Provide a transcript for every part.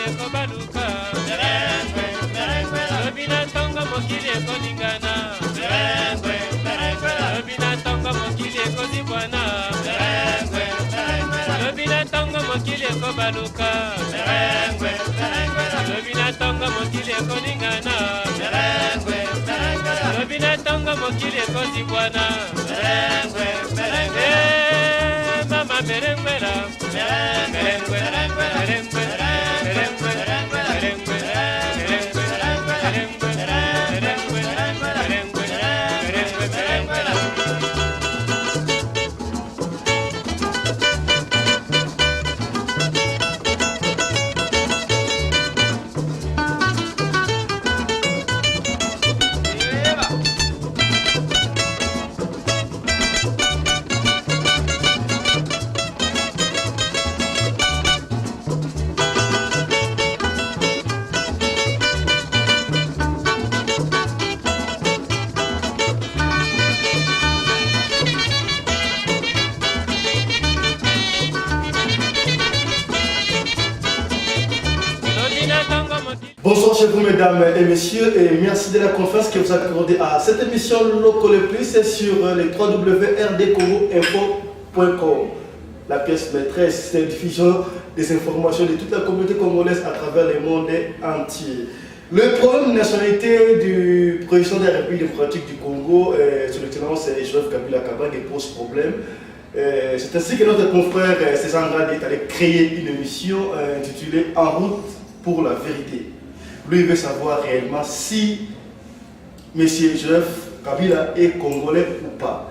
ekobaluka lobi na ntongo mokili ekoningana lobi na ntongo mokili ekozibwana lobi na ntongo mokili ekobaluka lobi na ntongo mokili ekoningana lobi na ntongo mokili ekozibwana mama merengwela merengwe merengwe merengwe merengwe Bonsoir chez vous mesdames et messieurs et merci de la confiance que vous accordez à cette émission Loco le Plus sur les www.rdcongoinfo.com. La pièce maîtresse, c'est la diffusion des informations de toute la communauté congolaise à travers le monde entier. Le problème de nationalité du président de la République démocratique du Congo, son excellence Joseph Kabila Kabange, pose problème. C'est ainsi que notre confrère César Ngadi est allé créer une émission intitulée En route pour la vérité. Lui, il veut savoir réellement si M. Joseph Kabila est congolais ou pas.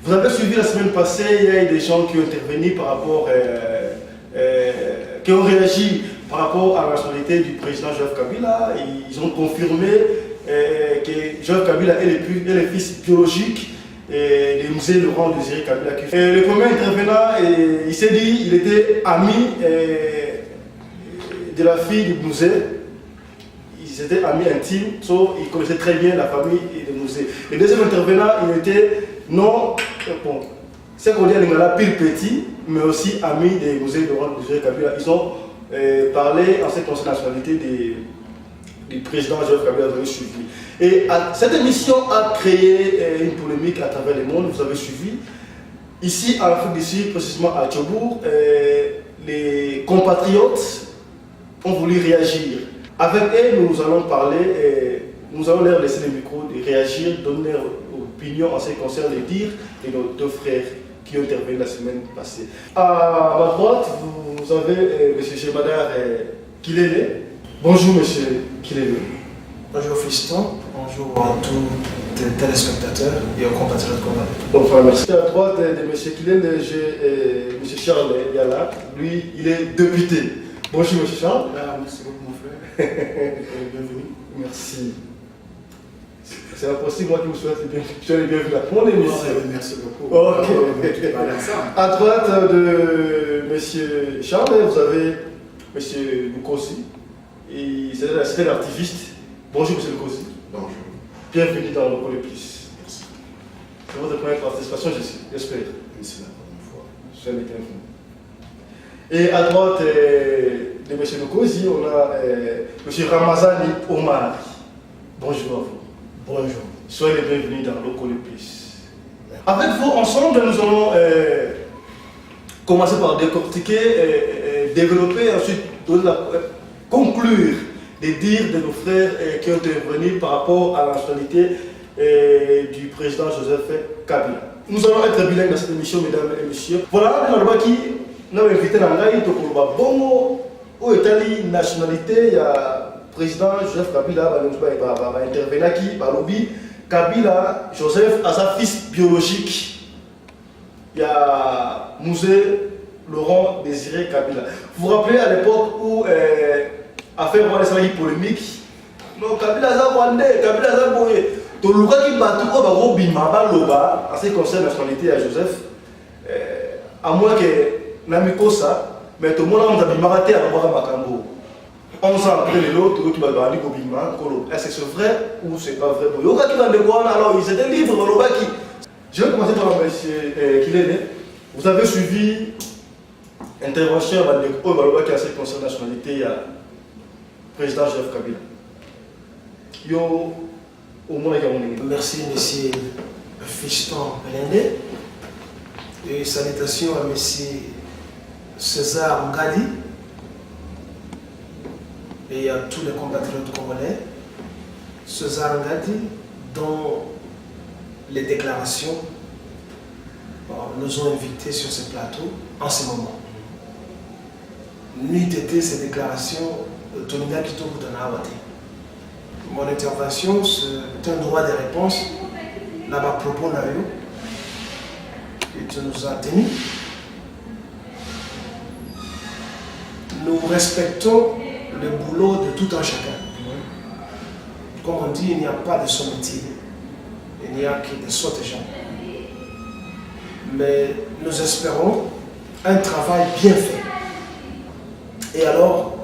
Vous avez suivi la semaine passée, il y a eu des gens qui ont intervenu par rapport, qui ont réagi par rapport à la nationalité du président Joseph Kabila. Ils ont confirmé que Joseph Kabila est le fils biologique de Mzee Laurent Désiré Kabila. Le premier intervenant, il s'est dit qu'il était ami de la fille de Mzee. Ils étaient amis intimes, sauf ils connaissaient très bien la famille de Mzee. Le deuxième intervenant, il était non, bon, c'est qu'on dit à Lingala pile petit, mais aussi ami de Mzee Laurent Désiré Kabila. Ils ont parlé en ce qui concerne la nationalité du président Joseph Kabila, vous avez suivi. Et cette émission a créé une polémique à travers le monde, vous avez suivi. Ici, en Afrique du Sud, précisément à Tchobour, les compatriotes ont voulu réagir. Avec eux, nous allons parler, nous allons leur laisser le micro de réagir, donner leur opinion en ce qui concerne les dires de nos deux frères qui ont intervenu la semaine passée. À ma droite, vous avez M. Chemadar Kilele. Bonjour M. Kilele. Bonjour Fiston, bonjour à tous les téléspectateurs et aux compatriotes congolais. Enfin, merci. À droite de M. Kilele, j'ai M. Charles Yala. Lui, il est député. Bonjour M. Charles. Merci beaucoup mon frère. Bienvenue. Merci. C'est impossible, moi qui vous souhaite le bienvenue à mon émission. Merci beaucoup. Ok. À droite de M. Charles, vous avez M. Lukosi. C'est un activiste. Bonjour M. Lukosi. Bonjour. Bienvenue dans Loco le Plus. Merci. C'est votre première participation, j'espère. C'est la première fois. Soyez bienvenue. Et à droite de M. Lukosi, on a M. Ramazani Omar. Bonjour à vous. Bonjour. Soyez les bienvenus dans Loco le Plus. Avec vous, ensemble, nous allons commencer par décortiquer, développer, ensuite conclure les dires de nos frères qui ont intervenu par rapport à la nationalité du président Joseph Kabila. Nous allons être bilingues dans cette émission, mesdames et messieurs. Voilà, nous avons invité Nangaï, Tokoloba Bongo, où est la nationalité, il y a le président Joseph Kabila, intervenant qui, Balobi, Kabila, Joseph, a sa fils biologique. Il y a Mzee Laurent Désiré Kabila. Vous vous rappelez à l'époque où affaire de la polémique, non, Kabila Zawande, Kabila Zaboye, tout le monde qui bat tout le monde, en ce qui concerne la nationalité à Joseph, à moins que Namikosa, mais tout le monde a dit Maraté à Makambo. 11 ans après l'autre, tout le monde a dit est-ce que c'est vrai ou c'est pas vrai? Alors ils étaient libres, je vais commencer par M. Kilele. Vous avez suivi l'intervention qui a ce qui concerne la nationalité président Joseph Kabila. Yo, au moins, merci, monsieur Fiston Belende. Et salutations à monsieur César Ngadi et à tous les compatriotes congolais. César Ngadi, dont les déclarations nous ont invités sur ce plateau en ce moment. Nuit été, ces déclarations, Tonina Kito Boutanawati. Mon intervention, c'est un droit de réponse. Là-bas, propos Nario, et tu nous as tenu. Nous respectons le boulot de tout un chacun. Comme on dit, il n'y a pas de sommetier. Il n'y a que des sottes gens. Mais nous espérons un travail bien fait. Et alors,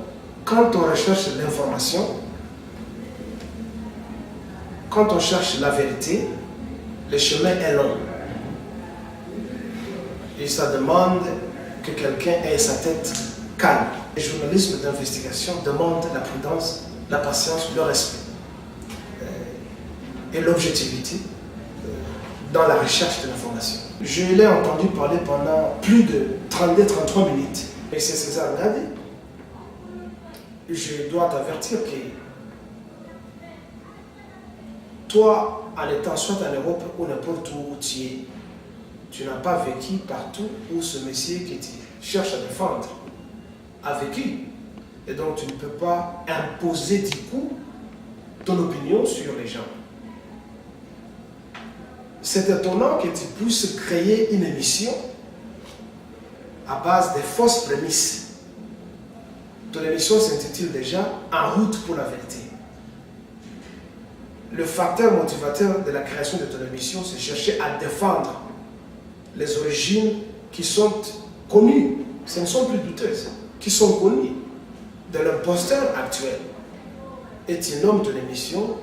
quand on recherche l'information, quand on cherche la vérité, le chemin est long. Et ça demande que quelqu'un ait sa tête calme. Le journalisme d'investigation demande la prudence, la patience, le respect et l'objectivité dans la recherche de l'information. Je l'ai entendu parler pendant plus de 32-33 minutes. Et c'est César Ngadi. Je dois t'avertir que toi, en étant soit en Europe ou n'importe où tu es, tu n'as pas vécu partout où ce monsieur que tu cherches à défendre a vécu. Et donc tu ne peux pas imposer du coup ton opinion sur les gens. C'est étonnant que tu puisses créer une émission à base de fausses prémices. Ton émission s'intitule déjà « En route pour la vérité ». Le facteur motivateur de la création de ton émission, c'est chercher à défendre les origines qui sont connues, ce ne sont plus douteuses, qui sont connues de l'imposteur actuel. Et tu nommes ton émission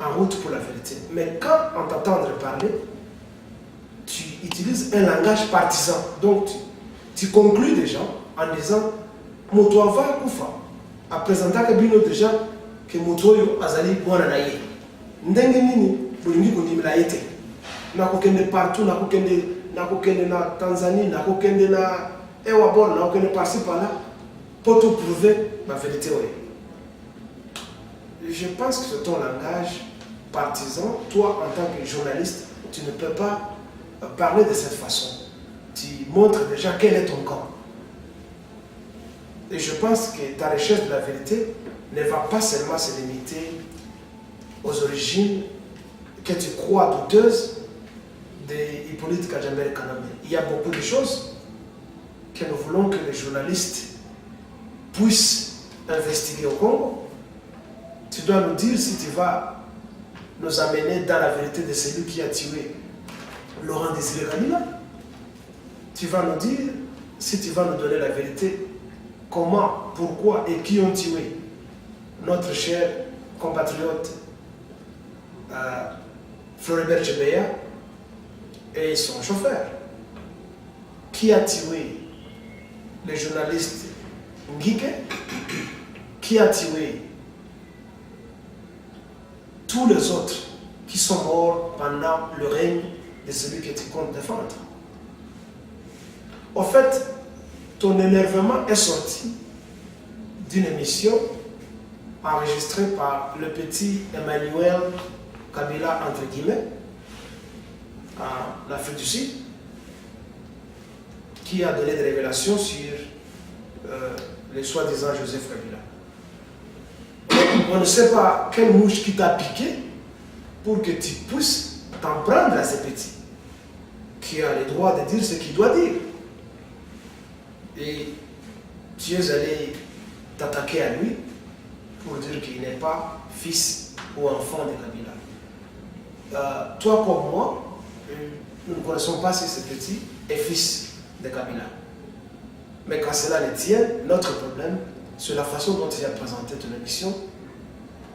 En route pour la vérité. Mais quand on t'entend parler, tu utilises un langage partisan. Donc tu conclus des gens en disant Motoava Koufa a présenté que Bino déjà que Motoyo Azali Guananaye. Ndenge nini bulingi kundimila yete. Nakokende partout, nakokende na Tanzanie, nakokende na Ewabon, nakokende par-ci par-là pour te prouver la vérité. Je pense que c'est ton langage partisan. Toi, en tant que journaliste, tu ne peux pas parler de cette façon. Tu montres déjà quel est ton camp. Et je pense que ta recherche de la vérité ne va pas seulement se limiter aux origines que tu crois douteuses d'Hippolyte Kajambel Kanambe. Il y a beaucoup de choses que nous voulons que les journalistes puissent investiguer au Congo. Tu dois nous dire si tu vas nous amener dans la vérité de celui qui a tué Laurent Désiré Kabila. Tu vas nous dire si tu vas nous donner la vérité, comment, pourquoi et qui ont tué notre cher compatriote Floribert Chebeya et son chauffeur. Qui a tué le journaliste Ngike? Qui a tué tous les autres qui sont morts pendant le règne de celui que tu comptes défendre? En fait, ton énervement est sorti d'une émission enregistrée par le petit Emmanuel Kabila, entre guillemets, en Afrique du Sud, qui a donné des révélations sur le soi-disant Joseph Kabila. On ne sait pas quelle mouche qui t'a piqué pour que tu puisses t'en prendre à ce petit qui a le droit de dire ce qu'il doit dire. Et tu es allé t'attaquer à lui pour dire qu'il n'est pas fils ou enfant de Kabila. Toi comme moi, nous ne connaissons pas si ce petit est fils de Kabila. Mais quand cela le tient, notre problème, c'est la façon dont tu as présenté ton émission,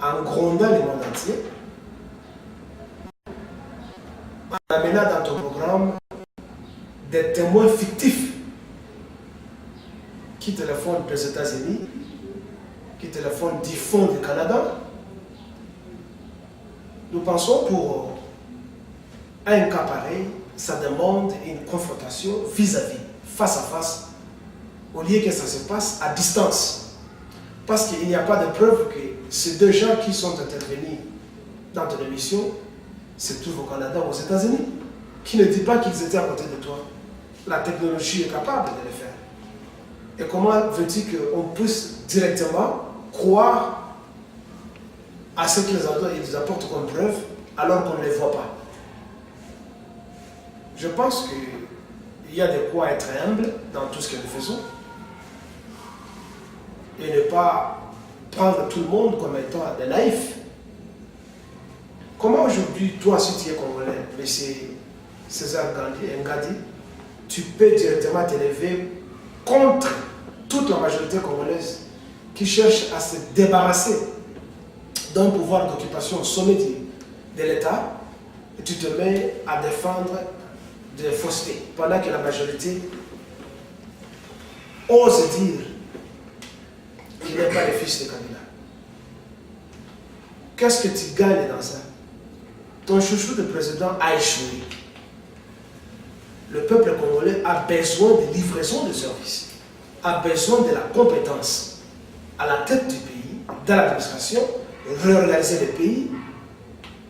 en grondant le monde entier, en amenant dans ton programme des témoins fictifs qui téléphonent des États-Unis, qui téléphone du fond du Canada. Nous pensons pour un cas pareil, ça demande une confrontation vis-à-vis, face à face, au lieu que ça se passe à distance. Parce qu'il n'y a pas de preuve que ces deux gens qui sont intervenus dans ton émission se trouvent au Canada ou aux États-Unis. Qui ne dit pas qu'ils étaient à côté de toi. La technologie est capable de le faire. Et comment veux-tu qu'on puisse directement croire à ce qu'ils apportent comme preuve alors qu'on ne les voit pas? Je pense qu'il y a de quoi être humble dans tout ce que nous faisons et ne pas prendre tout le monde comme étant des naïfs. Comment aujourd'hui, toi, si tu es congolais, monsieur César Ngadi, tu peux directement t'élever contre toute la majorité congolaise qui cherche à se débarrasser d'un pouvoir d'occupation au sommet de l'État, et tu te mets à défendre des faussetés, pendant que la majorité ose dire qu'il n'est pas le fils de Kabila. Qu'est-ce que tu gagnes dans ça? Ton chouchou de président a échoué. Le peuple congolais a besoin de livraison de services, a besoin de la compétence à la tête du pays, dans l'administration, réorganiser le pays,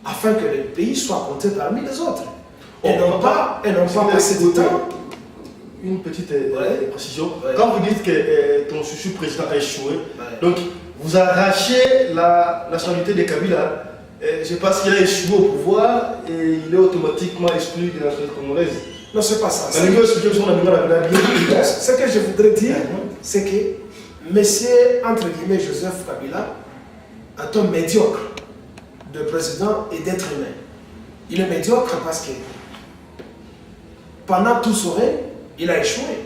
afin que le pays soit compté parmi les autres. Et non pas passer du temps. Une petite précision. Ouais. Quand vous dites que ton chouchou président a échoué, donc vous arrachez la nationalité de Kabila, je pense qu'il a échoué au pouvoir et il est automatiquement exclu de la nationalité congolaise. Non, c'est pas ça. Ce que je voudrais dire, c'est que monsieur, entre guillemets, Joseph Kabila est un médiocre de président et d'être humain. Il est médiocre parce que pendant tout son règne, il a échoué.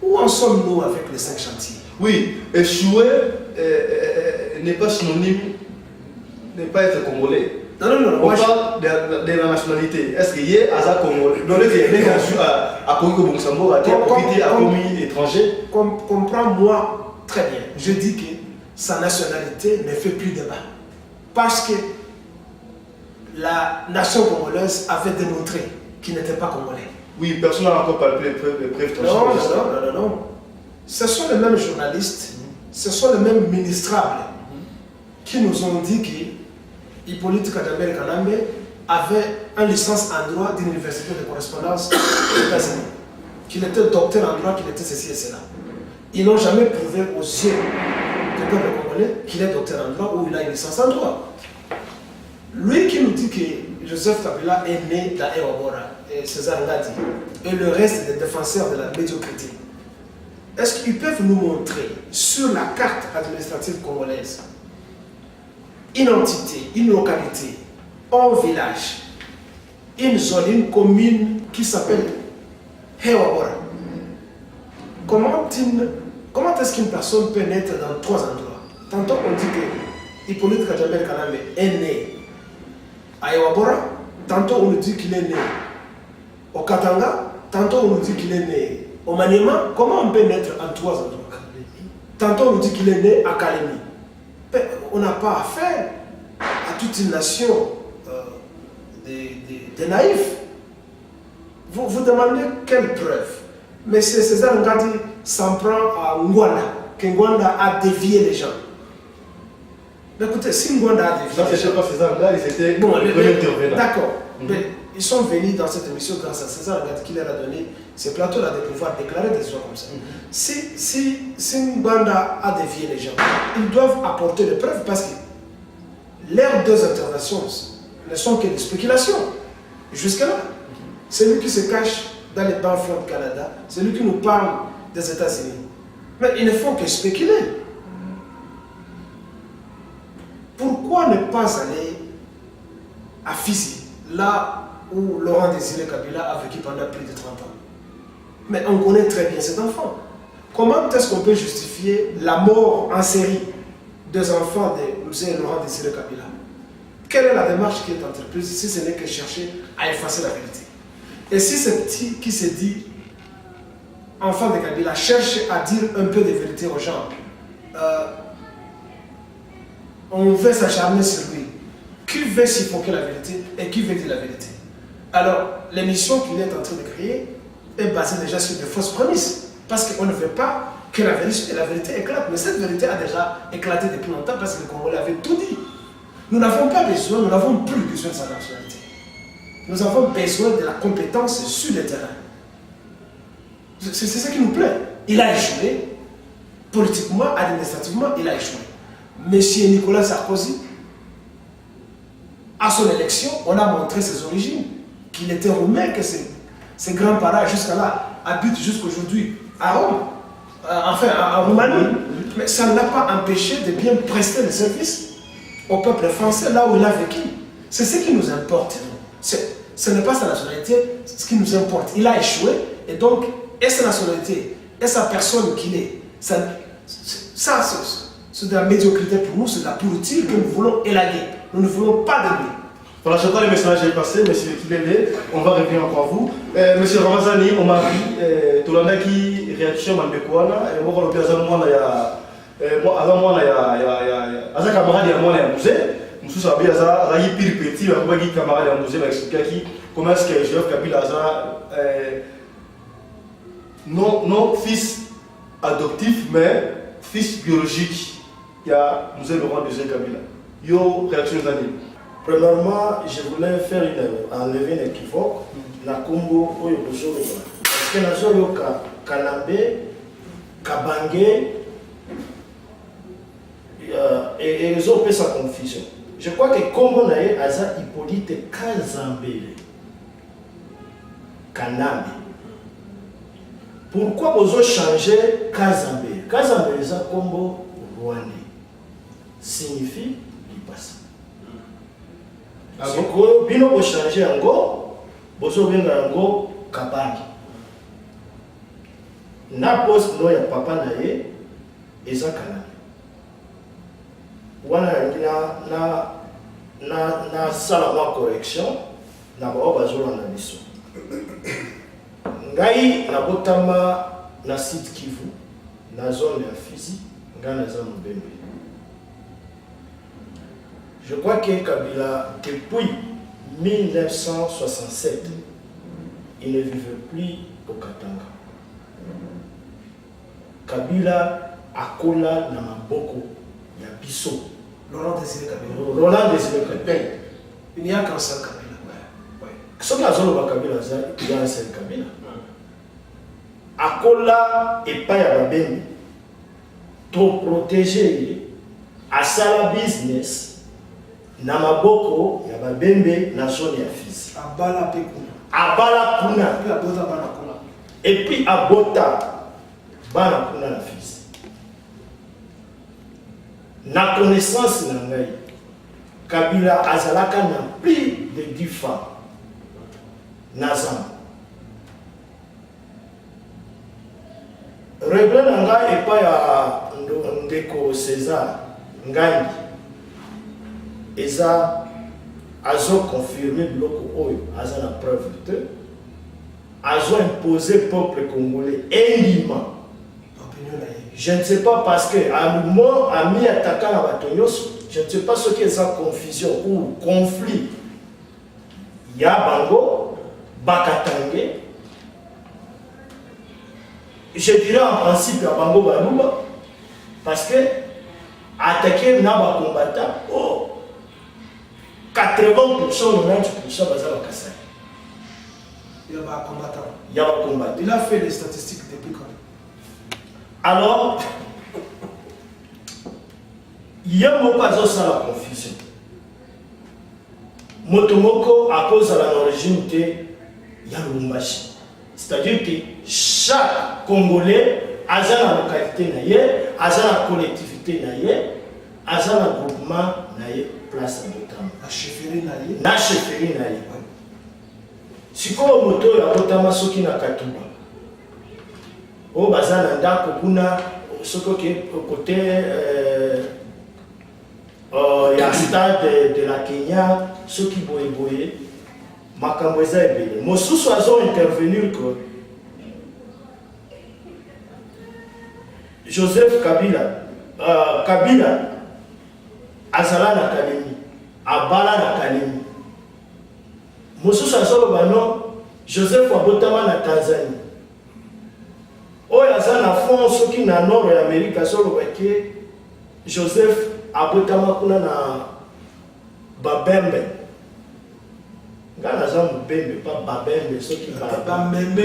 Où en sommes-nous avec les 5 chantiers? Oui, échouer n'est pas synonyme, n'est pas être congolais. Non. On parle de la nationalité. Est-ce qu'il y a un Congolais? Donc, il y a des gens à Congo Bongsambo, à profiter à commis étranger. Comprends-moi très bien. Je dis que sa nationalité ne fait plus débat. Parce que la nation congolaise avait démontré qu'il n'était pas congolais. Oui, personne n'a encore parlé de preuves. Non. Ce sont les mêmes journalistes, ce sont les mêmes ministrables qui nous ont dit qu'Hippolyte Kadambere Kanambe avait une licence en droit d'une université de correspondance aux États-Unis, qu'il était docteur en droit, qu'il était ceci et cela. Ils n'ont jamais prouvé aux yeux du peuple congolais qu'il est docteur en droit ou il a une licence en droit. Lui qui nous dit que Joseph Kabila est né dans Ewabora, et César Ngadi, et le reste des défenseurs de la médiocrité, est-ce qu'ils peuvent nous montrer sur la carte administrative congolaise une entité, une localité, un village, une zone, une commune qui s'appelle Ewabora? Comment est-ce qu'une personne peut naître dans 3 endroits? Tantôt on dit que Hippolyte Kadambere Kanambe est né à Ewabora, tantôt on nous dit qu'il est né au Katanga, tantôt on nous dit qu'il est né au Maniema. Comment on peut naître en 3 endroits? Tantôt on nous dit qu'il est né à Kalemi. On n'a pas affaire à toute une nation de naïfs. Vous demandez quelle preuve? Mais César Ngadi s'en prend à Ngwanda, que Ngwanda a dévié les gens. Mais écoutez, si Ngwanda a dévié... Ça, c'est pas César Ngadi, c'était le premier intervenant. D'accord. Mais ils sont venus dans cette émission grâce à César Ngadi qui leur a donné ces plateaux-là de pouvoir déclarer des choses comme ça. Si Ngwanda a dévié les gens, ils doivent apporter des preuves parce que leurs 2 interventions ne sont que des spéculations. Jusque-là, celui qui se cache dans les bas fonds du Canada, celui qui nous parle des États-Unis. Mais ils ne font que spéculer. Pourquoi ne pas aller à Fizi, là où Laurent Désiré Kabila a vécu pendant plus de 30 ans? Mais on connaît très bien cet enfant. Comment est-ce qu'on peut justifier la mort en série des enfants de M. Laurent Désiré Kabila? Quelle est la démarche qui est entreprise si ce n'est que chercher à effacer la vérité? Et si ce petit qui se dit enfant de Kabila cherche à dire un peu de vérité aux gens, on veut s'acharner sur lui. Qui veut suffoquer la vérité et qui veut dire la vérité? Alors, l'émission qu'il est en train de créer est basée déjà sur de fausses prémices. Parce qu'on ne veut pas que la vérité éclate. Mais cette vérité a déjà éclaté depuis longtemps parce que le Congolais avait tout dit. Nous n'avons pas besoin, nous n'avons plus besoin de sa nationalité. Nous avons besoin de la compétence sur le terrain. C'est ça qui nous plaît. Il a échoué. Politiquement, administrativement, il a échoué. Monsieur Nicolas Sarkozy, à son élection, on a montré ses origines. Qu'il était roumain, que ses grands-parents jusqu'à là habitent jusqu'aujourd'hui à Rome. Enfin, en Roumanie. Mais ça ne l'a pas empêché de bien prester le service au peuple français là où il a vécu. C'est ce qui nous importe. Ce n'est pas sa nationalité, ce qui nous importe. Il a échoué et donc, et sa nationalité, et sa personne qu'il est, c'est de la médiocrité pour nous, c'est de la pourriture que nous voulons élaguer. Nous ne voulons pas de lui. Voilà, j'entends les messages passés, monsieur Kilele, on va revenir encore à vous. Monsieur Ramazani, on m'a dit, tout le monde qui réaction à Mbekouana, et moi, je suis avant moi, il y a un camarade à moi, il y a un musée. Je suis allé à un petit, un camarade à musée, il m'a expliqué comment est-ce que Joseph Kabila non fils adoptif, mais fils biologique. Il y a musée Laurent Désiré Kabila. Yo, réaction d'année. Premièrement, je voulais enlever une équivoque. La Combo, parce que la zone Kanabé, Kabange, et les autres sa confusion. Je crois que Combo Naye Aza Hippolyte Kazambele. Kanabé. Pourquoi vous avez changé Kazambele? Kazambele, c'est Combo Rwandais. Signifie Lipasa. Si vous avez changé en go, vous avez changé en go Kabangi. Na poste no ya papa na ye eza Kanabé. Wana na sala mwa correction na ba bazolanda biso. Ngai na botama na site Kivu na zone ya Fizi ngai na za Mbembe. Je crois que Kabila, depuis 1967, il ne vivait plus au Katanga. Kabila akola na maboko ya biso. Laurent Désiré Kabila. Laurent Désiré Kabila. Il n'y a qu'un seul Kabila. Ce qui a zone ba Kabila, il y a un seul Kabila. Akola et pas ya babeni. Trop protégé à sala business. Na maboko ya babembe na zone ya Fizi. Abala pe kuna. Abala kuna. Puis abota bana kuna. Et puis abota bana kuna na Fizi. Na connaissance na ngai, Kabila azalaka na plus de 10 femmes. Nazam. Regret na ngai et pas ya ndeko César Ngangi. Eza azo confirmé bloko oyo aza na preuve de azo imposé peuple congolais indiment. Je ne sais pas parce que à un moment ami attaquant la Batonyos, je ne sais pas ce qu'est sa confusion ou conflit. Ya bango bakatange. Je dirais en principe à bango baluma parce que attaquer na ba combattant oh 80% 90% bazala Kasai. Il y a un combattant. Il y a un combattant. Il a fait les statistiques depuis quand? Alors, il y a un pas la confusion. Motomoko à cause de l'origine il y a Lumbashi. C'est-à-dire que chaque Congolais a la localité naïe, a la collectivité naïe, a un groupement naïe place notamment. La chefferie naïe. La chefferie naïe. Si quoi moto ya botama soki na Katumba. O bazana ndako kuna soko ke côté ya stade de la Kenya soki boye makambo eza ebele. Mosusu azo intervenir que Joseph Kabila azala na Kalemi, abala na Kalemi. Mosusu azoloba non, Joseph abotama na Tanzanie. Oyo aza na fond soki na nord ya Amerika azoloba ke Joseph abotama kuna na Babembe. Nga naza Mubembe, pas Babembe, soki Babembe.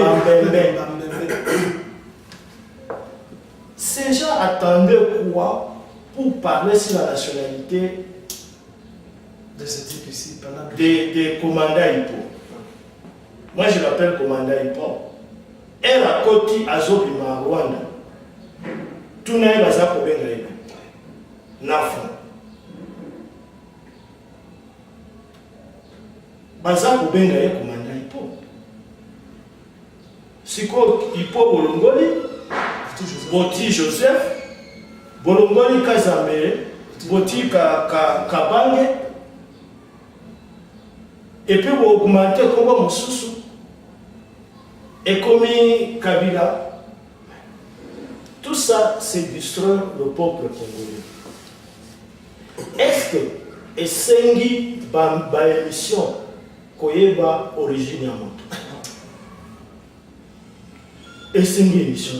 Ces gens attendaient quoi pour parler sur la nationalité de ce type ici pendant des commandants Hippo. Moi je l'appelle commandant Hippo. Elle a côté Azobima Rwanda. Tout n'est pas ça pour bien gagner. Nafon. Baza pour bien gagner commandant Hippo. Si quoi Hippo Bolongoli, Boti Joseph, Bolongoli Kazambe, Boti Kabange, et puis vous augmentez comme Moussoussou, et comme Kabila. Tout ça, c'est détruire le peuple congolais. Est-ce que Essengi Bamba émission Koyeba origine à Moto? Essengi émission?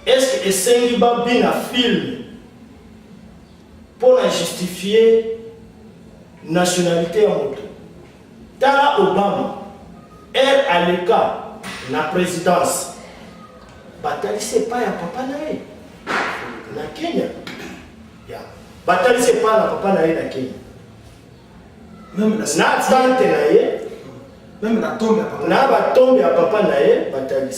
Est-ce que Essengi Babina film pour justifier nationalité à Moto? Tala Obama, elle a le cas, la présidence. Batali c'est pas ya papa nae na Kenya. Ya. Batali c'est pas la papa nae na Kenya. même la Na tante nae, même la tombe ya papa. na ba tombe ya papa nae batali.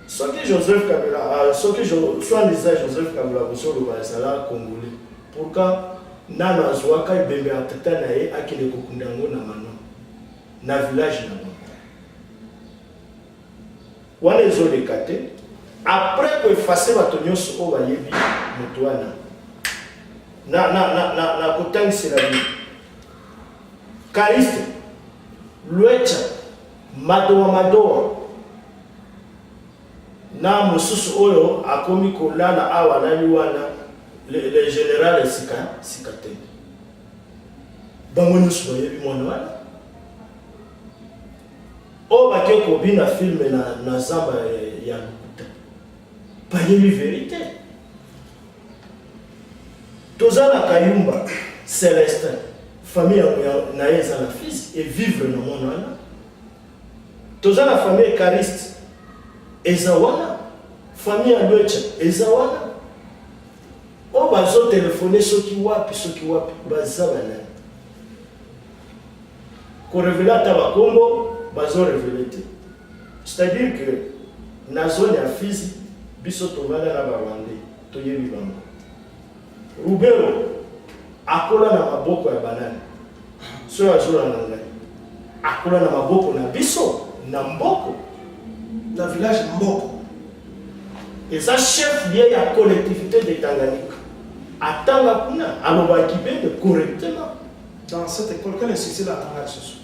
Soki Joseph Kabila, soki soit disait Joseph Kabila bosolo bazala congolais. Pourquoi nana azwaka bembe atata nae akile kokundango na mano na village na bango. Wana ezo dekate après que effacer bato nyonso oyo bayebi moto wana na kotangisela bino Kariste Lwecha Madoa na mosusu oyo akomi kolala awa nani wana le général sika te bango nyonso bayebi mwana wana oyo bake kobina filme na zamba ya lokuta bayebi vérité. Toza na Kayumba Célestin famille na ye eza na fils et vivre na mwana wana. Toza na famille Kariste eza wana, famille ya Lwecha eza wana. Oyo bazo telefone soki wapi baza banani korevele ata bakombo bazo révélé. C'est-à-dire que na zone ya Fizi biso tovanda na Barwandais toyebi bango. Rubero akola na maboko ya banani so azola na ngai akola na maboko na biso na Mboko na village Mboko. eza chef lié ya collectivité de Tanganyika atanga kuna alobaki bende correctement Dans cette école, quelle institution la Tanganyika ce soir?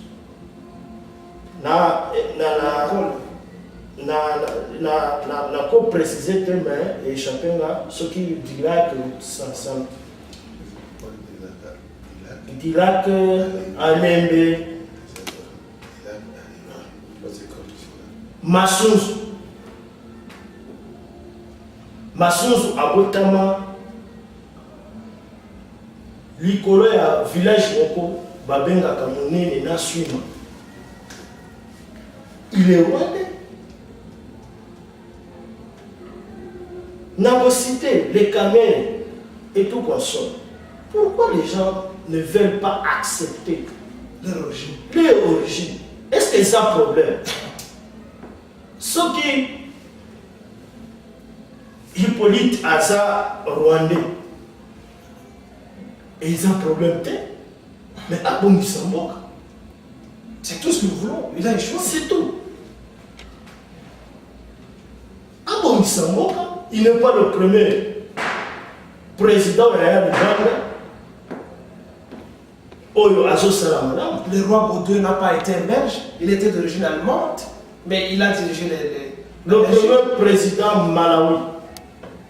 na ko préciser que mais échappé là ce qui dira que ça dira que Alembe Masunzu abotama likolo ya village moko babengaka monene na Swima. Il est rwandais. N'a cité les camels et tout consort. Pourquoi les gens ne veulent pas accepter Leur origine. leur origine? Est-ce que c'est un problème? Ce qui Hippolyte Aza rwandais, et ils ont un problème, mais à bon Samboka. C'est tout ce que nous voulons. Il a échoué. C'est tout. Abon Samboka, il n'est pas le premier président de la Uganda. Oyo Azo Salamana. Le roi Baudouin n'a pas été un belge. Il était d'origine allemande, mais il a dirigé le premier président Malawi,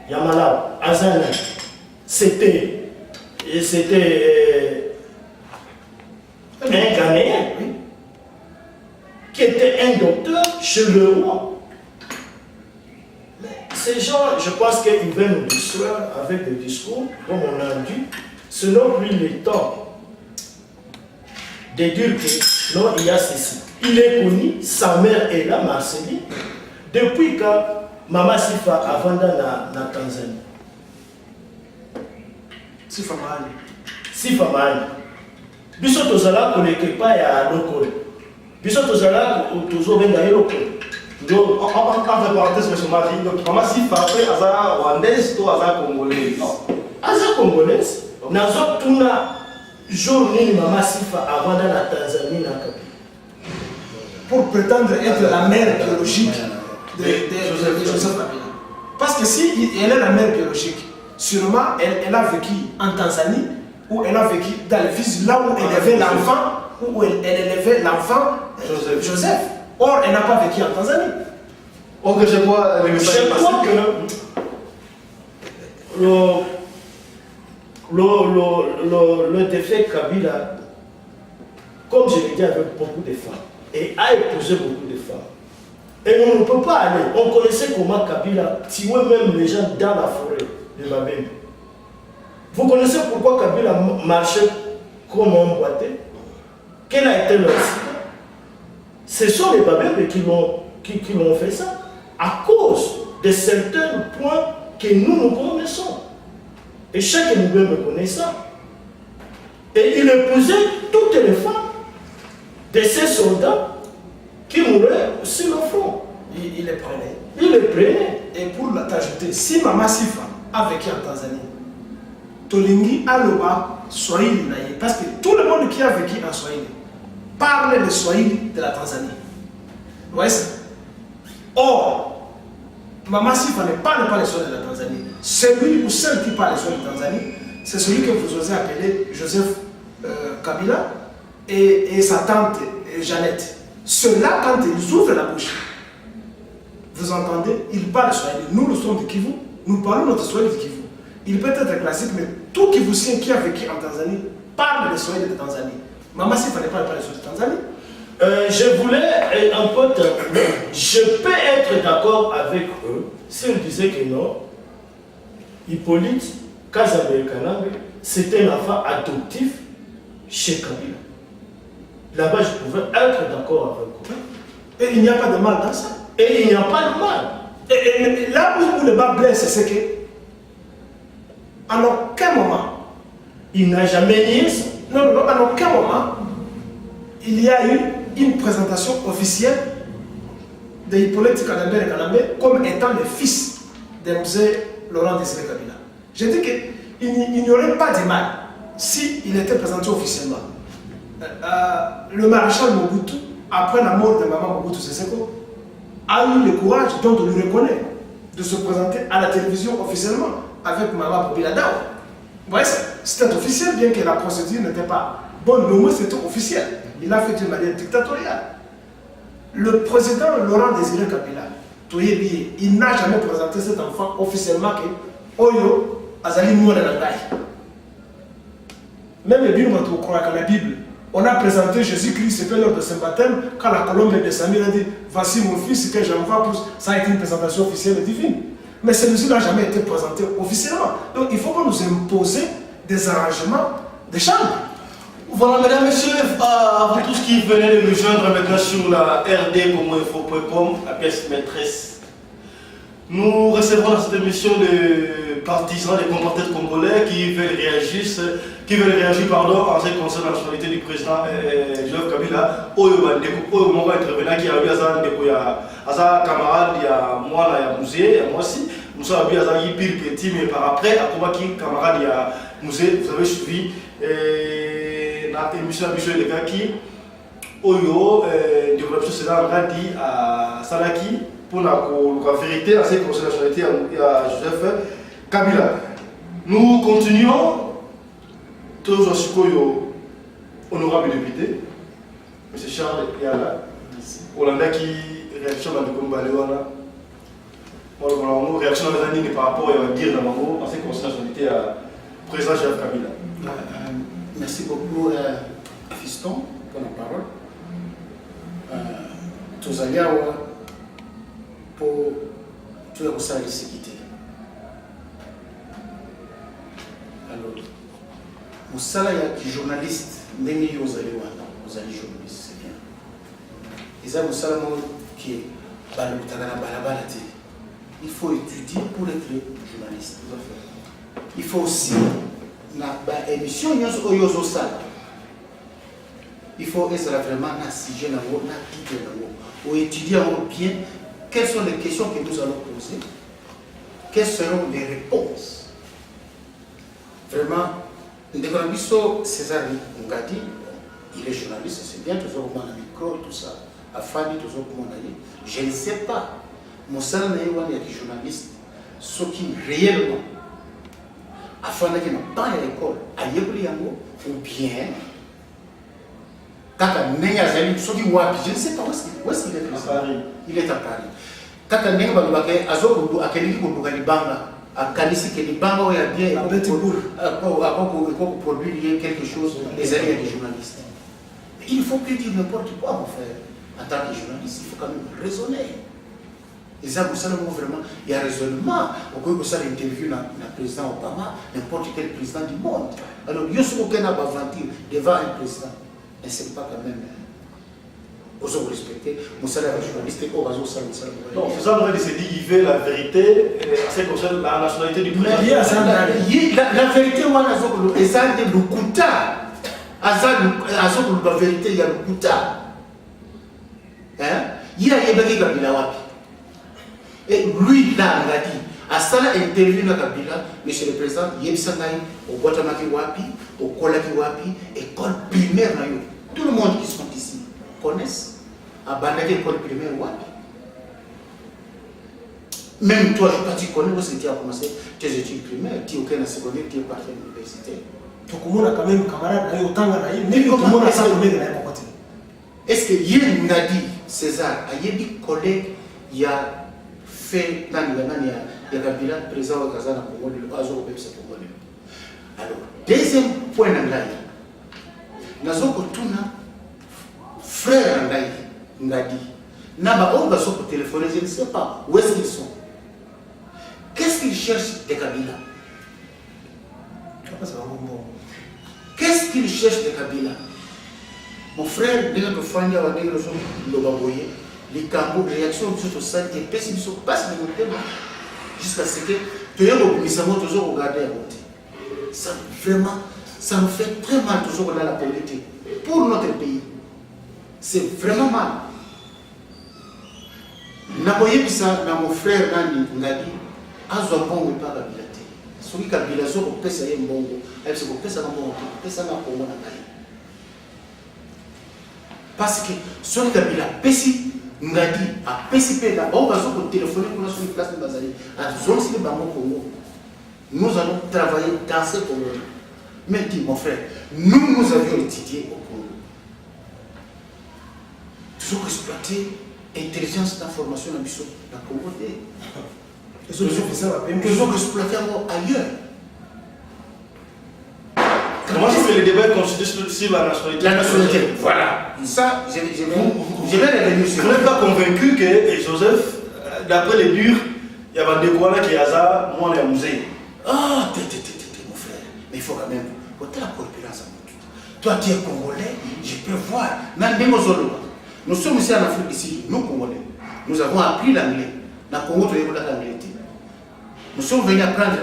Yamalawi, Azana. c'était un Ghanéen, oui, qui était un docteur chez le roi. Ces gens, je pense qu'ils viennent nous distraire avec des discours, comme on a dit, selon lui le temps de dire que non, il y a ceci. Il est connu, sa mère est là, Marceline, depuis quand Maman Sifa a vendu na Tanzanie. Sifa Mahali. Sifa Mahali. Biso tozala koleke pa ya lokole. Biso tozala tozo benga ye lokole. Donc, entre parenthèses, M. Marie, donc, Maman Sifa, après, Aza rwandaise, toi, Aza congolaise. Non, Aza congolaise. Nazo tuna jour nini Maman Sifa avant dans la Tanzanie na Kapi. Pour prétendre être la mère biologique de Joseph Kabila. Parce que si elle est la mère biologique, sûrement elle a vécu en Tanzanie, ou elle a vécu dans le fils, là où elle élevait l'enfant, où elle élevait l'enfant Joseph. Or, elle n'a pas vécu en Tanzanie. Ok, je vois le message. Je crois que le défait Kabila, comme je l'ai dit, avec beaucoup de femmes, et a épousé beaucoup de femmes. Et on ne peut pas aller. On connaissait comment Kabila tuait même les gens dans la forêt de Babembe. Vous connaissez pourquoi Kabila marchait comme un boité? Quel a été leur cible? Ce sont les Babembe qui l'ont fait ça, à cause de certains points que nous connaissons. Et chaque Babembe connaît ça. Et il épousait toutes les femmes de ces soldats qui mouraient sur le front. Il les prenait. Il les prenait. Et pour t'ajouter, si Maman Sifa a vécu en Tanzanie, Tolingi Aloba Swahili naïe, parce que tout le monde qui a vécu en Swahili parle le Swahili de la Tanzanie. Vous voyez ça? Or, Maman Sifa ne parle pas le Swahili de la Tanzanie. Celui ou celle qui parle le Swahili de la Tanzanie, c'est celui que vous osez appeler Joseph Kabila et sa tante Jeannette. Ceux-là, quand ils ouvrent la bouche, vous entendez, ils parlent Swahili. Nous sommes de Kivu, nous parlons notre Swahili de Kivu. Il peut être classique, mais tout Kivusien qui a vécu en Tanzanie parle le Swahili de Tanzanie. Maman Sifa ne parle pas le Swahili de Tanzanie. Je voulais un peu terminer. Je peux être d'accord avec eux s'ils disaient que non, Hippolyte Kazabel-Kanambe, c'était un enfant adoptif chez Kabila. Là-bas, je pouvais être d'accord avec eux. Et il n'y a pas de mal dans ça. Et il n'y a pas de mal. Et là où le bas blesse, c'est que, en aucun moment, il n'a jamais nié ça. Non, en aucun moment, il y a eu une présentation officielle de Hippolyte Kazabel-Kanambe comme étant le fils de M. Laurent Désiré Kabila. Je dis qu'il n'y aurait pas de mal s'il était présenté officiellement. Le maréchal Mobutu, après la mort de Maman Mobutu Sese Seko, a eu le courage dont on lui reconnaît de se présenter à la télévision officiellement avec Maman Bobila Dao. Vous voyez, c'était officiel, bien que la procédure n'était pas bonne, mais au moins c'était officiel. Il a fait d'une manière dictatoriale. Le président Laurent Désiré Kabila, il n'a jamais présenté cet enfant officiellement que Oyo Azali Mouananangai. Même le Bible, on croit qu'à la Bible, on a présenté Jésus-Christ, c'était lors de son baptême, quand la colombe de Samuel a dit voici mon fils que j'envoie pour. Ça a été une présentation officielle et divine. Mais celui-ci n'a jamais été présenté officiellement. Donc il faut qu'on nous impose des arrangements de chambre. Voilà, mesdames, messieurs, à vous tous qui venez de nous joindre maintenant sur la rdcomoinfo.com, la pièce maîtresse. Nous recevons dans cette émission des partisans, des compatriotes congolais qui veulent réagir en ce qui concerne la nationalité du président Joseph Kabila. Oyo Mongo intervenant qui a eu un camarade, il y a moi, il y a Musée, il y a moi aussi. Nous sommes habillés à un pire petit, mais par après, à comment qui camarade, il y a Musée, vous avez suivi l'émission de les gars qui Oyo, développement c'est là, on a dit à Salaki. Pour la vérité, à ce qui concerne la nationalité, il y a Joseph Kabila. Nous continuons, toujours sur honorable député, M. Charles Yala, Hollandais qui réaction dans le Combaléwana. Moi, réaction dans les années par rapport à dire dans en ce qui concerne la nationalité président Joseph Kabila. Merci beaucoup, Fiston, pour la parole. Tous allés pour tout le conseil de sécurité. Alors, vous savez, il y a des journalistes, même si vous allez journalistes, c'est bien. Ils ont qui est il faut étudier pour être journaliste. Il faut aussi, dans l'émission, il faut être vraiment dans le sujet, pour étudier bien quelles sont les questions que nous allons poser, quelles seront les réponses. Vraiment, César Ngadi, il est journaliste, c'est bien, toujours au micro et tout ça. Toujours je ne sais pas. Mon salaire est un journaliste, ce qui réellement, afin qu'il n'a pas à l'école, à Yébouliango, ou bien, je ne sais pas où est-ce qu'il est. À Paris. Il est à Paris. Kaka nenga balubake azokudu akeliki kuduka libanga akalisi ke libanga ou ya bien pour produire quelque chose les amis des journalistes. Il ne faut plus dire n'importe quoi, mon frère. En tant que journaliste, il faut quand même raisonner. Et ça, vraiment, il y a raisonnement. On peut faire une interview dans le président Obama, n'importe quel président du monde. Alors, il y a ce qu'on a aventure devant un président. Mais ce n'est pas quand même. Vous respecter. Mon salaire de journaliste est au réseau salaire. Non, c'est ça, on s'est dit, il veut la vérité, c'est comme ça la nationalité du président. La vérité, on a le Lukuta. La vérité, il y a le Lukuta. Il y a Kabila wapi. Et lui, là, il a dit, à ça, interview dans Kabila, monsieur le président, il y a au Guatemala wapi, au Kolaki wapi, école primaire. Tout le monde qui sont ici connaissent à Bandaki école primaire wapi. Même toi, je ne sais pas, tu connais aussi, tu as commencé tes études primaires, tu es au secondaire, tu es parti à l'université. Tout le monde a quand même camarade, mais tout le monde a sa collègue là pour côté. Est-ce que Yen Nadi César a des collègues qui a fait dans le Kabila, président de Kazana Congo, le Azo Pepsi Congo. Alors, deuxième point dans la nous avons frère Nadi. Naba on va se téléphoner, je ne sais pas où est-ce qu'ils sont. Qu'est-ce qu'ils cherchent de Kabila? Qu'est-ce qu'ils cherchent de Kabila? Mon frère, dès que tu fais les cambos, les réactions de tout ça, et puis ils sont passés de mon jusqu'à ce que tu aies toujours regardé à côté. Ça vraiment, ça nous fait très mal toujours dans la politique. Pour notre pays, c'est vraiment mal. Naboye bisa na mon frère Nani Ngadi, azo bongo pas Kabila te. Soki Kabila zo ko pesa ye mbongo, ay se ko pesa na mbongo, pesa na ko mona Ngai. Parce que son Kabila pesi Ngadi a pesi peda, on va se téléphoner pour la sur place de Bazali. A zone si le bango Congo. Nous allons travailler dans ce Congo. Mais dis mon frère, nous avions étudié au Congo. Toujours exploiter intelligence d'information dans le Congo. Toujours exploiter ailleurs. Comment est-ce que les débats constituent sur la nationalité? La nationalité, voilà. Ça, je vais revenir sur. Vous n'êtes pas convaincu que Joseph, d'après les durs, il y avait des quoi là qui hasard, moi on est amusé. Ah, mon frère. Mais il faut quand même. Côté la corpulence à moi. Toi, tu es Congolais, je peux voir. Nous sommes ici en Afrique, ici, nous Congolais. Nous avons appris l'anglais. Dans le Congo, tu as l'anglais. Nous sommes venus apprendre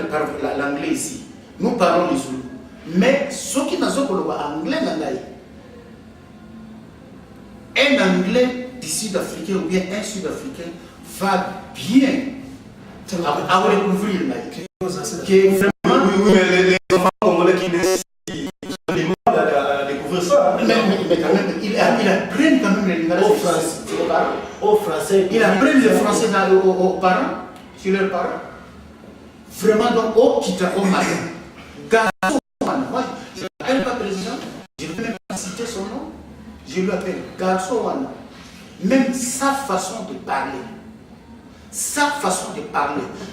l'anglais ici. Nous parlons les Zoulous. Mais ceux qui n'ont pas anglais, un anglais du Sud-Africain ou bien un Sud-Africain va bien à découvrir l'anglais. Oui, mais les enfants congolais qui ont du mal à découvrir ça. Mais quand même, ils apprennent quand même les aux Français. Ils apprennent le français aux parents, sur leurs parents. Vraiment, donc, au Kita, au Mali. Garçon, moi, je ne l'appelle pas président, je ne vais même pas citer son nom. Je lui appelle Garçon Wana. Même sa façon de parler.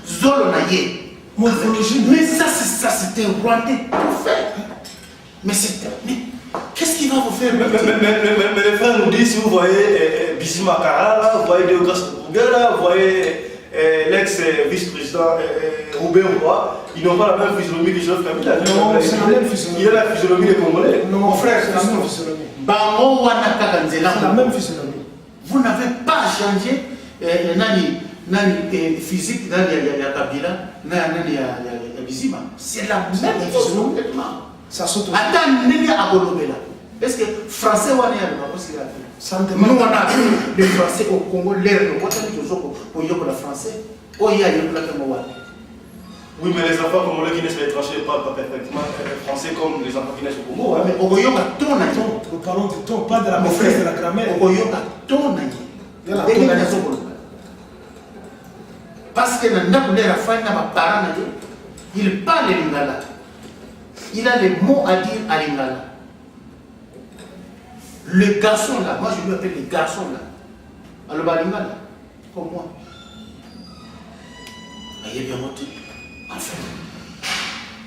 Zolo Naye. morphologie. Mais ça, c'était un Rwandais pour faire. Mais qu'est-ce qu'il va vous faire? Mais les frères nous disent, si vous voyez Bissima Kara, vous voyez Deogas Kougera, vous voyez l'ex-vice-président Robert Roy, ils n'ont pas la même physionomie que Joseph Kabila. Non, c'est la même physionomie. Il a la physionomie des Congolais. Non, mon frère, c'est la même physionomie. C'est la même physionomie. Vous n'avez pas changé physique de Kabila, de Bissima. C'est la même physionomie. Ça saute aussi. Attends, est-ce que français ou nous on a les français au Congo, l'air de pour le français. Oui, mais les enfants congolais qui naissent à l'étranger ne parlent pas perfectement français comme les enfants qui naissent au Congo. Mais nous parlons du ton, pas de la maîtrise de la grammaire. Parce que il parle lingala. Il a les mots à dire à lingala. Le garçon là, moi je lui appelle les garçons là. Alors lingala, comme moi. Il est bien monté. Enfin.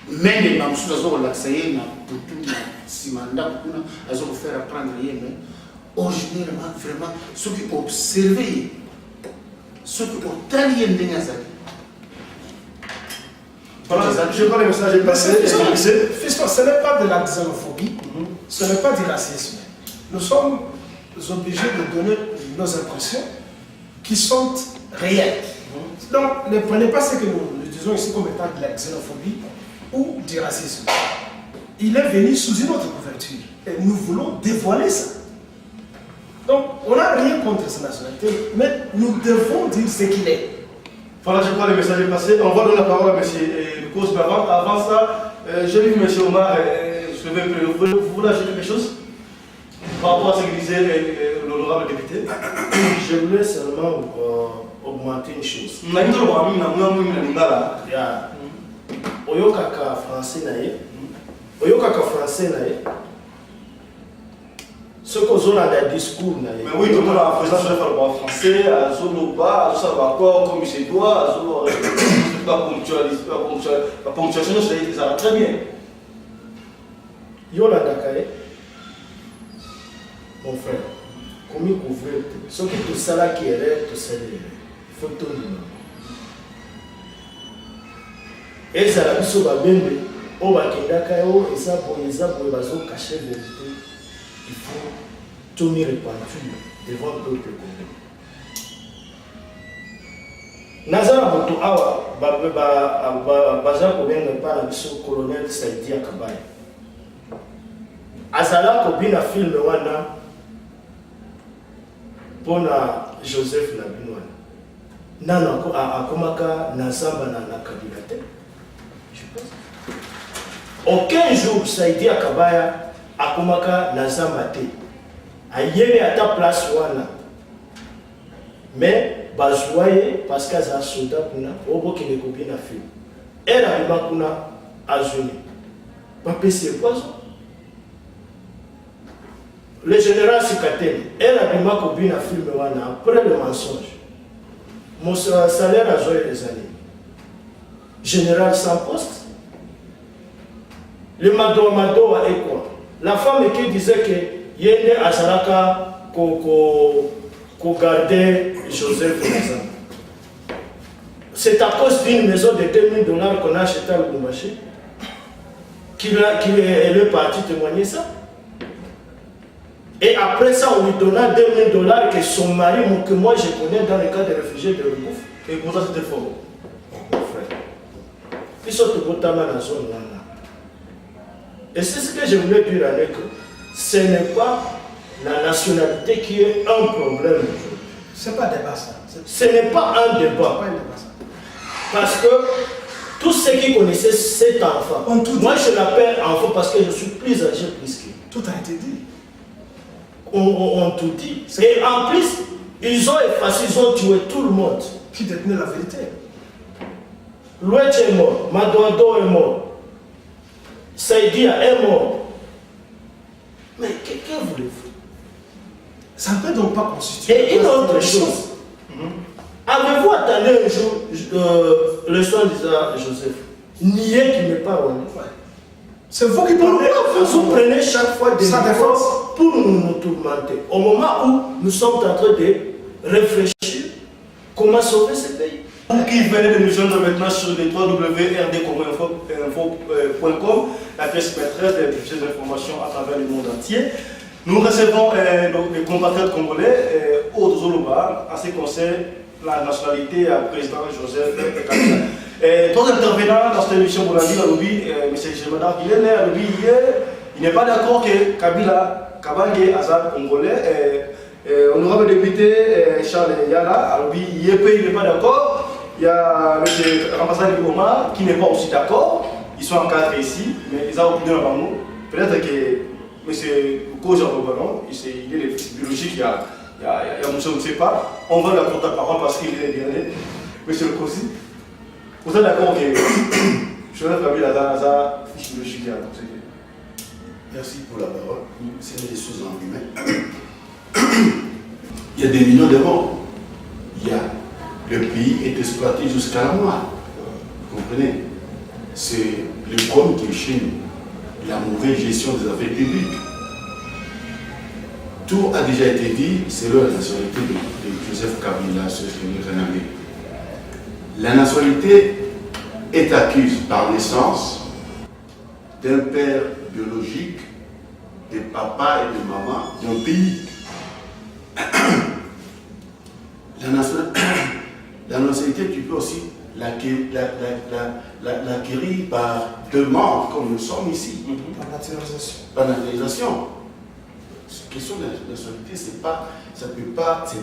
Mais les mamsous ont relaxé, na poutou, na simanda, elles ont fait apprendre rien. Mais originairement, vraiment, ceux qui observaient, ceux qui ont talié l'engazali. Je prends le message passé. Fiston, ce n'est pas de la xénophobie, ce n'est pas du racisme. Nous sommes obligés de donner nos impressions qui sont réelles. Donc, ne prenez pas ce que nous disons ici comme étant de la xénophobie ou du racisme. Il est venu sous une autre couverture et nous voulons dévoiler ça. Donc, on n'a rien contre sa nationalité, mais nous devons dire ce qu'il est. Voilà, je prends le message passé. On va donner la parole à M. Lucas. Mais avant ça, j'ai vu M. Omar, je vais un peu. Vous voulez ajouter quelque chose par rapport à ce que disait l'honorable député? Je voulais seulement augmenter une chose. Oyokaka français naye. Oyokaka français naye. Ce qu'on a dans le discours naye. Mais oui, tout le monde a président de faire le français, à Zoloba, à Salvador, comme il se doit, la ponctuation, ça va très bien. Yola Dakaye, mon frère, comment couvrir ce qui tout ça là qui est tout ça, il faut tout le monde. Et ça la biso babembe, o bakendaka yo, et ça pour bazo cacher la vérité. Il faut tenir répandu devant le peuple congolais. Nazara Boto Awa, Baza Kobenga par le colonel Saïdi Akabaya. Azala Kobina film wana pona Joseph Nabinwana. Nana akomaka Nazamba na Kabila. Je pense. Aucun jour Saïdi Akabaya akomaka Nazamba te. Ayele à ta place wana. Mais bazwaye parce que za soldat kuna obo qui ne copie na film. Elle a kuna azuni. Papa c'est poison. Le général Sikatem, elle a bien copie na film wana après le mensonge. Mon salaire a joué les années. Général sans poste. Le Mado est quoi? La femme qui disait que Yende Azaraka ko garder Joseph Nazamba. C'est à cause d'une maison de $2000 qu'on a acheté à Lubumbashi qu'il est parti témoigner ça. Et après ça, on lui donna $2000 que son mari, que moi je connais dans le cas des réfugiés de Rubouf. Et pour ça, c'était faux. Mon frère. Ils sont tout dans la zone là. Et c'est ce que je voulais dire avec eux. Ce n'est pas la nationalité qui est un problème aujourd'hui. Ce n'est pas un débat ça. Ce n'est pas un débat. Parce que tous ceux qui connaissaient cet enfant, moi je l'appelle enfant parce que je suis plus âgé plus qu'il. Tout a été dit. On tout dit. Et en plus, ils ont effacé, ils ont tué tout le monde. Qui détenait la vérité? Louetche est mort, Madoado est mort, Saïdia est mort. Mais que voulez-vous? Ça ne peut donc pas constituer. Et une autre chose. Avez-vous attendu un jour le soin d'Isa Joseph, nier qu'il n'est pas rwandais. C'est vous qui parlez. Vous prenez chaque fois des Sa défense pour nous tourmenter. Au moment où nous sommes en train de réfléchir comment sauver ce pays. Pour qui venez de nous joindre maintenant sur les www.rdcom.com, la pièce maîtresse des diffusions d'informations à travers le monde entier. Nous recevons les compatriotes congolais au Zoloba en ce qui concerne la nationalité du président Joseph Kabila. Trois intervenants dans cette émission pour la ville à Lobi, M. Jemadar Guilene, à Lobi, il n'est pas d'accord que Kabila, Kabange, Azad congolais, honorable député Charles Yala, à Lobi, il n'est pas d'accord. Il y a M. Ramazan Omar qui n'est pas aussi d'accord. Ils sont en cadre ici, mais ils ont opinion avant nous. Peut-être que M. Kouko Jean-Robanon, il est le biologique, il y a monsieur, on ne sait pas. On va la porte-parole parce qu'il est dernier. Monsieur le Kosi, vous êtes d'accord que Joseph Kabila a fiche biologique? Merci pour la parole. C'est des choses en humain. Il y a des millions de morts. Le pays est exploité jusqu'à la mort. Vous comprenez? C'est le problème qui est chez nous. La mauvaise gestion des affaires publiques. Tout a déjà été dit, c'est la nationalité de Joseph Kabila, ce que nous avons. La nationalité est acquise par naissance d'un père biologique, de papa et de maman d'un pays. La nationalité, tu peux aussi l'acquérir par demande, comme nous sommes ici. Par naturalisation. Par naturalisation. Cette question de la nationalité, c'est pas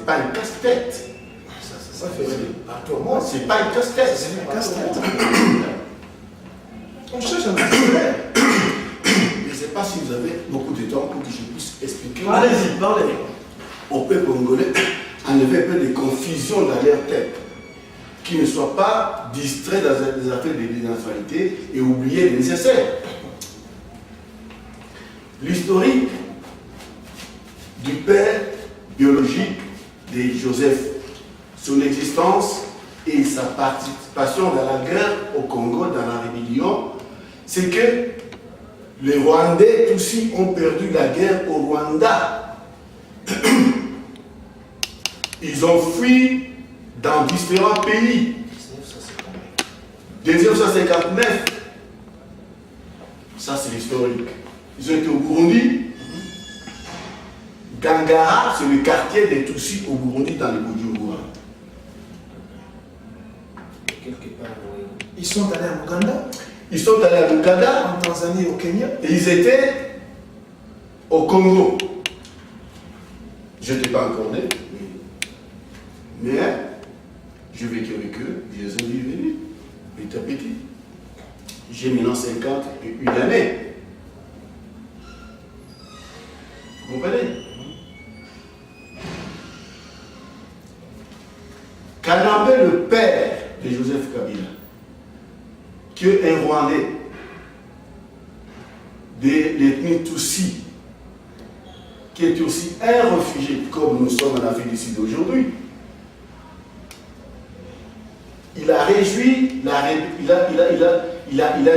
un casse-tête. Ça fait partout au monde. C'est pas un casse-tête. C'est un casse-tête. On cherche un casse-tête. Je ne sais pas si vous avez beaucoup de temps pour que je puisse expliquer. Allez-y, parlez. Au peuple congolais, enlever un peu de confusion dans leur tête. Qu'ils ne soient pas distraits dans des affaires de nationalité et oublier le nécessaire. L'historique du père biologique de Joseph, son existence et sa participation dans la guerre au Congo, dans la rébellion, c'est que les Rwandais aussi ont perdu la guerre au Rwanda. Ils ont fui dans différents pays. 1959, ça c'est l'historique. Ils ont été au Burundi. Gangara, c'est le quartier des Tutsis au Burundi, dans le Bujumbura. Ils sont allés en Ouganda. Ils sont allés à Ouganda. En Tanzanie, au Kenya. Et ils étaient au Congo. Je n'étais pas encore né. Mais je vécu avec eux, je les ai vus venir, petit à petit. J'ai maintenant 51 années. Vous comprenez? Kanambe, le père de Joseph Kabila, qui est un Rwandais de l'ethnie Tutsi, qui est aussi un réfugié, comme nous sommes en Afrique du Sud aujourd'hui. Il a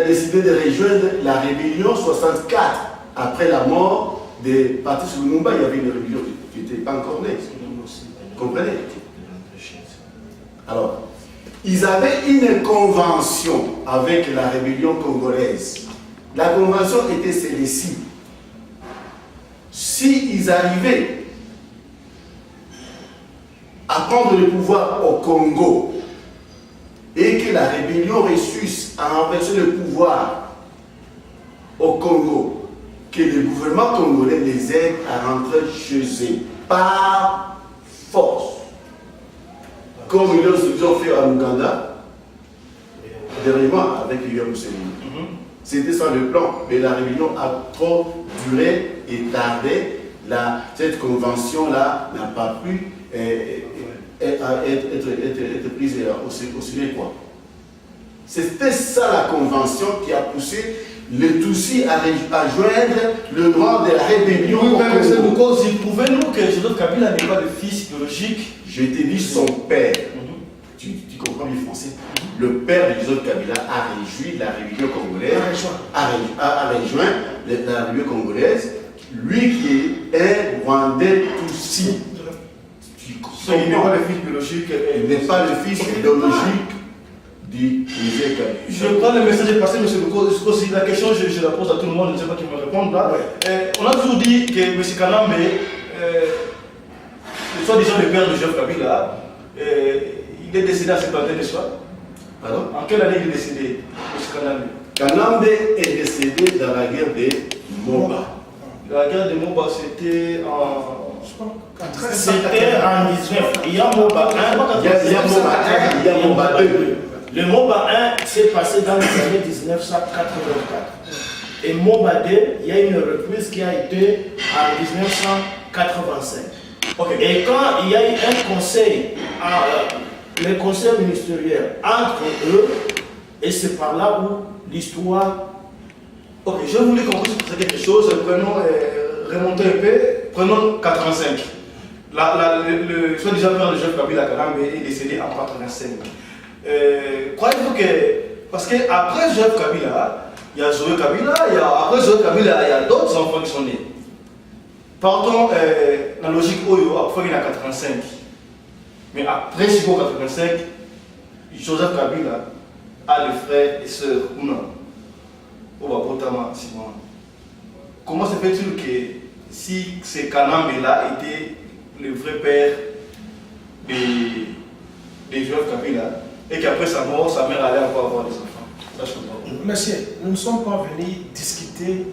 décidé de rejoindre la rébellion 64 après la mort des Patrice Lumumba. Il y avait une rébellion qui n'était pas encore née. Vous comprenez? Alors, ils avaient une convention avec la rébellion congolaise. La convention était celle-ci. S'ils arrivaient à prendre le pouvoir au Congo, et que la rébellion réussisse à renverser le pouvoir au Congo, que le gouvernement congolais les aide à rentrer chez eux par force, comme ils ont fait en Ouganda, dernièrement avec Yoweri Museveni. C'était ça le plan, mais la rébellion a trop duré et tardé. Cette convention-là n'a pas pu être prise au sérieux, quoi. C'était ça la convention qui a poussé les Tutsis à joindre le rang de la rébellion. Oui, mais M. Mukosi, prouvez-nous que Joseph Kabila n'est pas le fils biologique. Je t'ai dit son père. Tu comprends premier français, le père de Joseph Kabila a réjoui la rébellion congolaise, a rejoint la rébellion congolaise, lui qui est un Rwandais Tutsi. Il n'est pas le fils biologique. Il n'est pas le fils biologique du Joseph Kabila. Je prends le message passé, M. Boko. La question, je la pose à tout le monde, je ne sais pas qui me répond là. On a toujours dit que M. Kanambe, soi-disant le père de Joseph Kabila, il est décédé à 50 ans, n'est-ce pas? Pardon? En quelle année il est décédé, M. Kanambe? Kanambe est décédé dans la guerre de Moba. La guerre de Moba, c'était en... C'était en 19. Il y a Moba 1, Il y a Moba 2. Le Moba 1 s'est passé dans les années 1984. Et Moba 2, il y a une reprise qui a été en 1985. Okay. Et quand il y a eu un conseil, le conseil ministériel entre eux, et c'est par là où l'histoire... Ok, je voulais qu'on puisse poser quelque chose, prenons, remontons un peu, prenons 85. Le soi-disant père de Joseph Kabila Kanambe est décédé en 85. Croyez-vous que, parce qu'après Joseph Kabila, il y a Zoé Kabila, après Zoé Kabila, il y a d'autres enfants qui sont nés. Partons la logique Oyo, après il y a 85. Mais après 85, Joseph Kabila a des frères et sœurs. Comment se fait-il que si ce Kanambe-là était le vrai père de Joseph Kabila et qu'après sa mort, sa mère allait encore avoir des enfants? Ça, je comprends. Monsieur, nous ne sommes pas venus discuter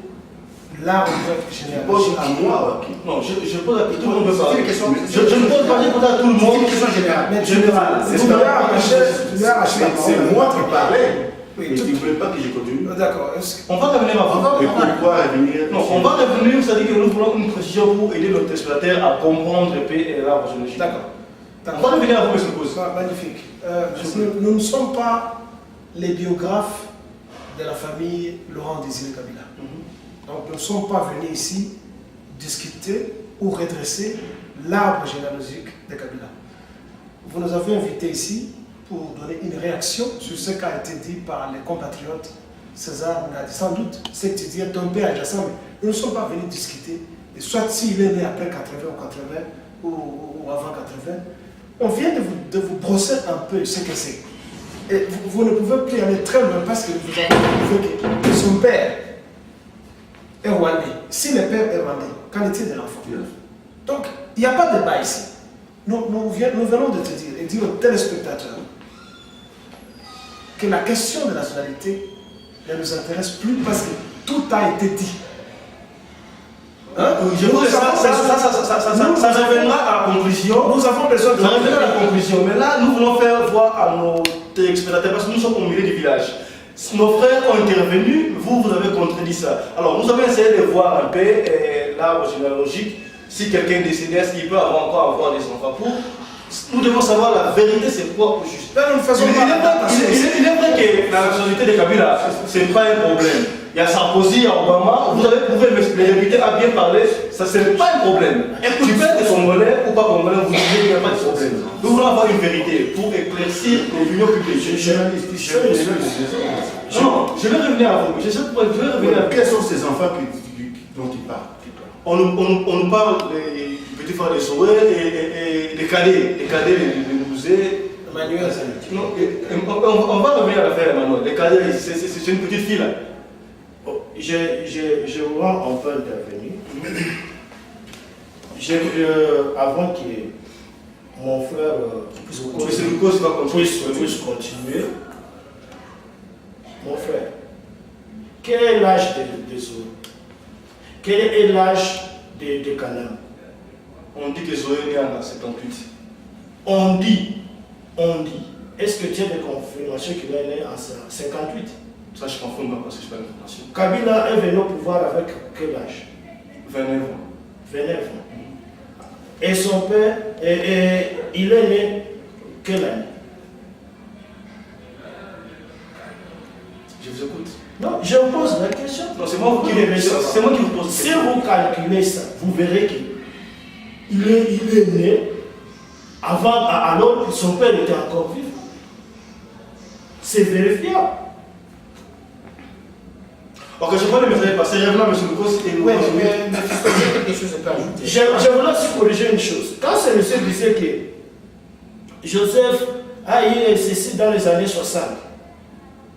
l'art général. À moi, ok. Non, je pose à tout le monde. Je ne pose pas à tout le monde. C'est une question générale. Mais général, c'est moi qui parlais. Oui, mais tu ne voulais pas que je continue. D'accord. On va revenir à vous. Et pourquoi revenir? Non, on va revenir, c'est-à-dire que nous voulons une précision pour aider notre téléspectateur à comprendre l'arbre généalogique. D'accord. On va revenir à vous, M. Pose. Magnifique. Nous ne sommes pas les biographes de la famille Laurent Désiré Kabila. Donc nous ne sommes pas venus ici discuter ou redresser l'arbre généalogique de Kabila. Vous nous avez invités ici pour donner une réaction sur ce qui a été dit par les compatriotes César Nadi. Sans doute, ce que tu dis est tombé adjacent, mais nous ne sommes pas venus discuter, et soit s'il est né après 80 ou 80 ou avant 80, on vient de vous brosser un peu ce que c'est. Et vous ne pouvez plus aller très loin parce que vous avez prouvé que son père est rwandais. Si le père est rwandais, qu'en est-il de l'enfant? Donc, il n'y a pas de débat ici. Nous venons de te dire et dire aux téléspectateurs que la question de nationalité ne nous intéresse plus parce que tout a été dit. Hein? Ça reviendra à la conclusion. Nous avons besoin de la conclusion. Mais là, nous voulons faire voir à nos téléspectateurs, parce que nous sommes au milieu du village. Nos frères ont intervenu, vous avez contredit ça. Alors, nous avons essayé de voir un peu l'arbre généalogique. Si quelqu'un est décédé, est-ce qu'il peut encore avoir des enfants pour... Nous devons savoir la vérité, c'est quoi au juste. Il est vrai que la nationalité de Kabila, ce n'est pas un problème. Il y a Sarkozy, il y a Obama, vous avez prouvé, les députés à bien parler, ça ce n'est pas un problème. Tu peux être congolais ou pas congolais, vous dites qu'il n'y a pas de problème. Nous voulons avoir une vérité pour éclaircir l'opinion publique. Non, je vais revenir à vous. Quels sont ces enfants dont il parle? On nous parle des petits frères de Sowe et des cadets de musée. Emmanuel. On va revenir à l'affaire Emmanuel. Les cadets, c'est une petite fille là. Je vous rends un peu intervenir. Avant que mon frère puisse continuer, mon frère, quel est l'âge de Zoé? Quel est l'âge de Kanambe? On dit que Zoé est né en 78. On dit. Est-ce que tu as des confirmations qu'il est né en 58? Ça, je confirme pas parce que je n'ai pas l'information. Kabila est venu au pouvoir avec quel âge? 29 ans. 29 ans. Et son père, il est né quelle année? Je vous écoute. Non, je vous pose la question. Non, c'est moi qui vous pose. Si vous calculez ça, vous verrez qu'il est né avant, alors que son père était encore vivant. C'est vérifiable. Ok, je prends le message passé. Revenons, M. Lukos. Oui, mais quelque chose à ajouter. Je voulais aussi corriger une chose. Quand ce monsieur disait que Joseph a eu ceci dans les années 60,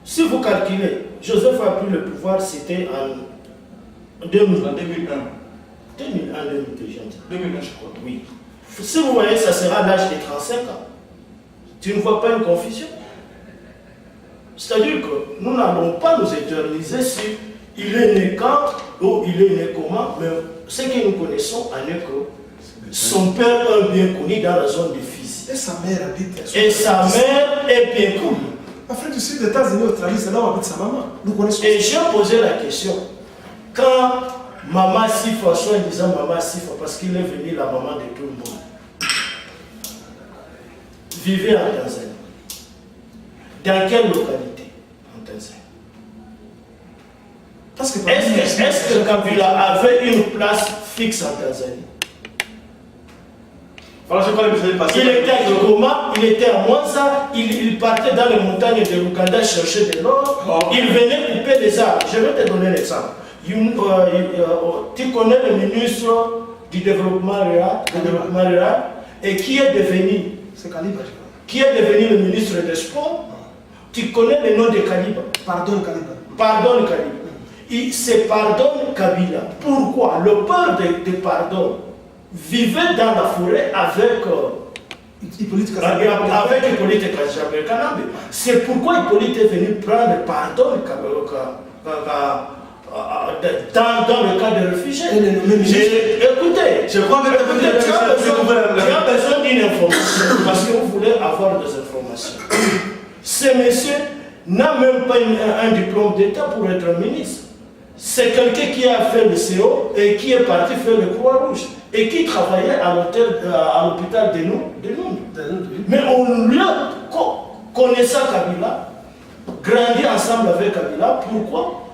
si vous calculez, Joseph a pris le pouvoir, c'était en 2001. 2001, 2001, je crois. oui. Si vous voyez, ça sera à l'âge de 35 ans. Tu ne vois pas une confusion? C'est-à-dire que nous n'allons pas nous éterniser sur il est né quand ou il est né comment, mais ce que nous connaissons en est que son père est bien connu dans la zone de Fizi. Et sa mère habite. Et sa mère est bien connue. Afrique du Sud, États-Unis, Australie, c'est là où habite sa maman. Nous connaissons. Et j'ai posé la question. Quand maman Sifa, soit en disant maman Sifa, parce qu'il est venu la maman de tout le monde, vivait en Tanzanie. Dans quelle localité en Tanzanie? Est-ce que Kabila avait une place fixe en Tanzanie? Voilà, je crois que le passé. Il était à Goma, il était à Mwanza, il partait dans les montagnes de l'Ouganda chercher de l'or, il venait couper des arbres. Je vais te donner un exemple. Tu connais le ministre du développement rural, et qui est devenu? C'est Kaliba. Qui est devenu le ministre des Sports? Tu connais le nom de Kaliba? Pardon, Kaliba. Pardon, Kaliba. C'est Pardon Kabila. Pourquoi? Le père de Pardon vivait dans la forêt avec Hippolyte Kazabé. C'est pourquoi Hippolyte est venu prendre Pardon dans le cas des réfugiés. Écoutez, je crois que tu as besoin d'une information parce que vous voulez avoir des informations. Ce monsieur n'a même pas un diplôme d'État pour être ministre. C'est quelqu'un qui a fait le CO et qui est parti faire le Croix-Rouge et qui travaillait à l'hôpital de nous. Mais on lui a connaissant Kabila, grandi ensemble avec Kabila. Pourquoi?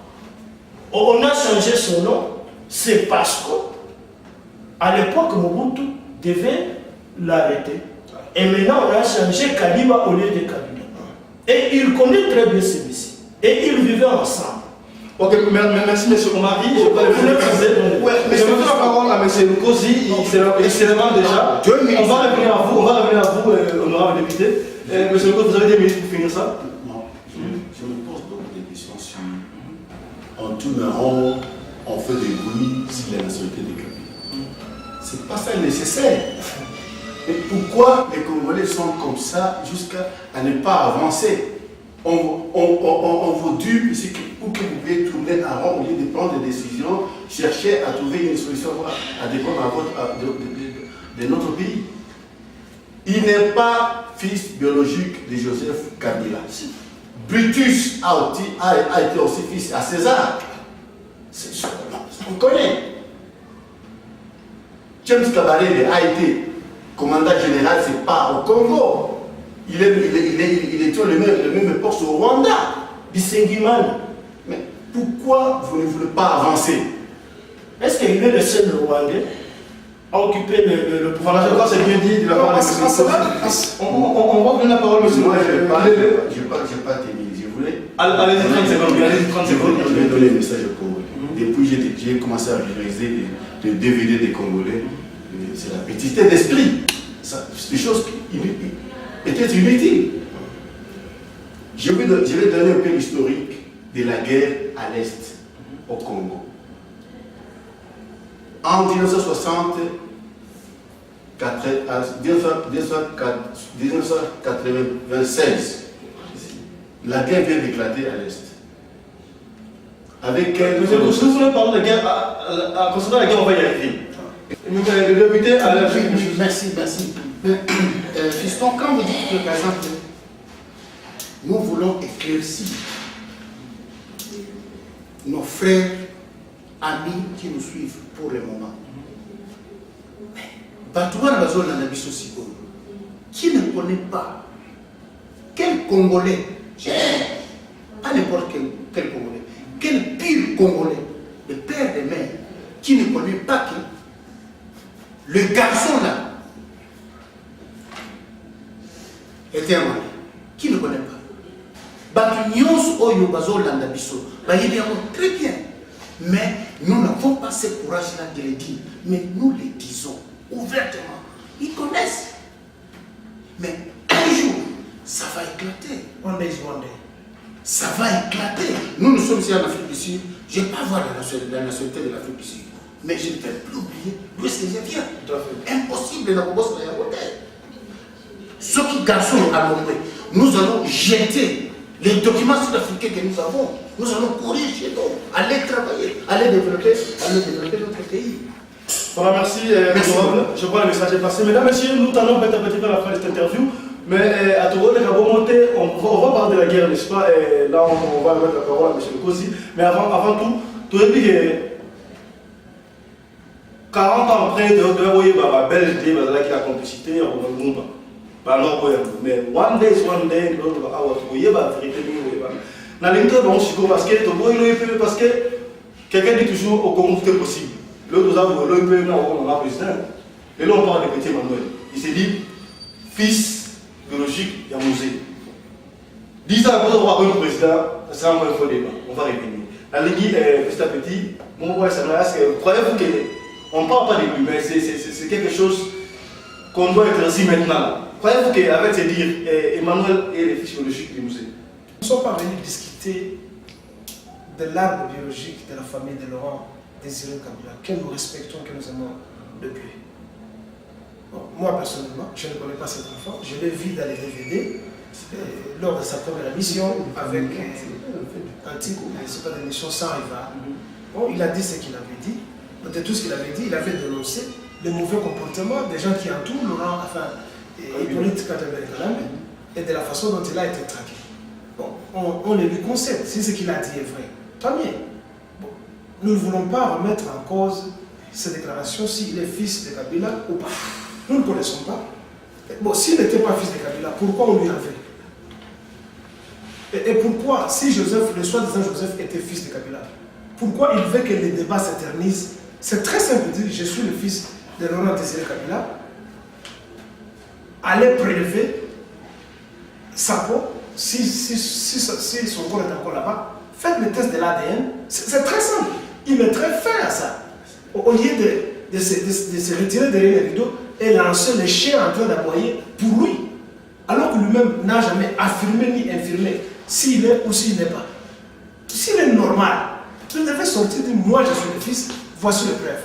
On a changé son nom. C'est parce qu'à l'époque, Mobutu devait l'arrêter. Et maintenant, on a changé Kaliba au lieu de Kabila. Et il connaît très bien celui-ci. Et ils vivaient ensemble. Ok, merci M. Omari. Je vais je vais la parole à M. Lukosi, il s'est levé déjà. On va revenir à vous, honorable député. M. Lukosi, vous avez 10 minutes pour finir ça? Non, je me pose donc des questions sur. On tourne en rond, on fait des bruits sur la nationalité des Kabila. C'est pas ça nécessaire. Et pourquoi les Congolais sont comme ça jusqu'à ne pas avancer? On vous dupe pour que vous pouvez tourner en rond au lieu de prendre des décisions, chercher à trouver une solution adéquate de notre pays. Il n'est pas fils biologique de Joseph Kabila. Brutus a été aussi fils à César. On connaît. James Kabarebe a été commandant général, c'est pas au Congo. Il est sur le même poste au Rwanda. Bisengiman. Mais pourquoi vous ne voulez pas avancer? Est-ce qu'il est le seul Rwandais à occuper le pouvoir? Voilà, je crois que c'est bien dit de la part de M. On va donner la parole à M. Moi, je n'ai pas terminé. Je voulais. Allez-y, 30 secondes. Je vais donner un message aux Congolais. Depuis j'ai commencé à réaliser des DVD des Congolais, c'est la petitesse d'esprit. C'est des choses qui étaient inutiles. Je vais donner un peu l'historique de la guerre à l'Est, au Congo. En 1996, la guerre vient d'éclater à l'Est. Avec quel... Monsieur, si vous voulez parler de guerre, concernant la guerre, on va y arriver. Le député à la fin. Merci. Fiston, quand vous dites que, par exemple, nous voulons éclaircir nos frères, amis qui nous suivent pour le moment. Batouan Bazo Nanabiso Siko, qui ne connaît pas quel Congolais, pas n'importe quel Congolais, quel pire Congolais, le père des mères, qui ne connaît pas que le garçon là était un mari, qui ne connaît pas. nyons oyo bazolanda biso bayebi yango très bien, mais nous n'avons pas ce courage là de le dire, mais nous le disons ouvertement. Ils connaissent, mais un jour ça va éclater. One day is one day. Ça va éclater. Nous sommes ici en Afrique du Sud. Je ne vais pas voir la nationalité de l'Afrique du Sud, mais je ne vais plus oublier d'où est-ce que je viens. Impossible de la bosse de la côté. Ce qui garçons à l'ombre, nous allons jeter les documents sud-africains que nous avons. Nous allons courir chez nous, aller travailler, aller développer notre pays. Voilà, merci. Je vois le message est passé. Mesdames, Messieurs, nous allons petit à petit vers la fin de cette interview. Mais à Togo, on va parler de la guerre, n'est-ce pas? Et là, on va mettre la parole à M. Kosi. Mais avant tout, tu as dit que 40 ans après, tu as vu la belle idée de la complicité au monde. Mais one day is one day, tu as vu la vérité. Parce que quelqu'un dit toujours au Congo tout est possible. L'autre a dit que on a président. Et là, on parle de petit Manuel. Il s'est dit, fils biologique, il y a un musée. 10 ans après avoir un président, ça sera encore un faux débat. On va revenir. La Ligue, petit à petit, mon voix, ça me croyez-vous qu'on ne parle pas de lui, mais c'est quelque chose qu'on doit éclaircir maintenant. Croyez-vous qu'avec ces dires, Emmanuel est le fils biologique du musée? Nous ne sommes pas venus discuter de l'arbre biologique de la famille de Laurent Désiré Kabila, que nous respectons, que nous aimons depuis. Bon, moi personnellement, je ne connais pas cet enfant, je l'ai vu dans les DVD lors de sa première émission avec un type, c'est pas l'émission sans rival. Bon, il a dit ce qu'il avait dit, de tout ce qu'il avait dit, il avait dénoncé le mauvais comportement des gens qui entourent Laurent, enfin, Hippolyte Katembele et de la façon dont il a été traqué. Bon, on le lui concède, si ce qu'il a dit est vrai, tant mieux. Bon, nous ne voulons pas remettre en cause ces déclarations s'il est fils de Kabila ou pas. Nous ne connaissons pas. Bon, s'il n'était pas fils de Kabila, pourquoi on lui a fait? Et pourquoi, si Joseph, le soi-disant Joseph était fils de Kabila, pourquoi il veut que les débats s'éternisent? C'est très simple de dire, je suis le fils de Laurent Désiré Kabila. Allez prélever sa peau, si son corps est encore là-bas, faites le test de l'ADN. C'est très simple. Il est très fin à ça. Au lieu de se retirer derrière les rideaux et lancer les chiens en train d'aboyer pour lui. Alors que lui-même n'a jamais affirmé ni infirmé s'il est ou s'il n'est pas. S'il est normal, tu devais sortir et dire moi je suis le fils, voici les preuves.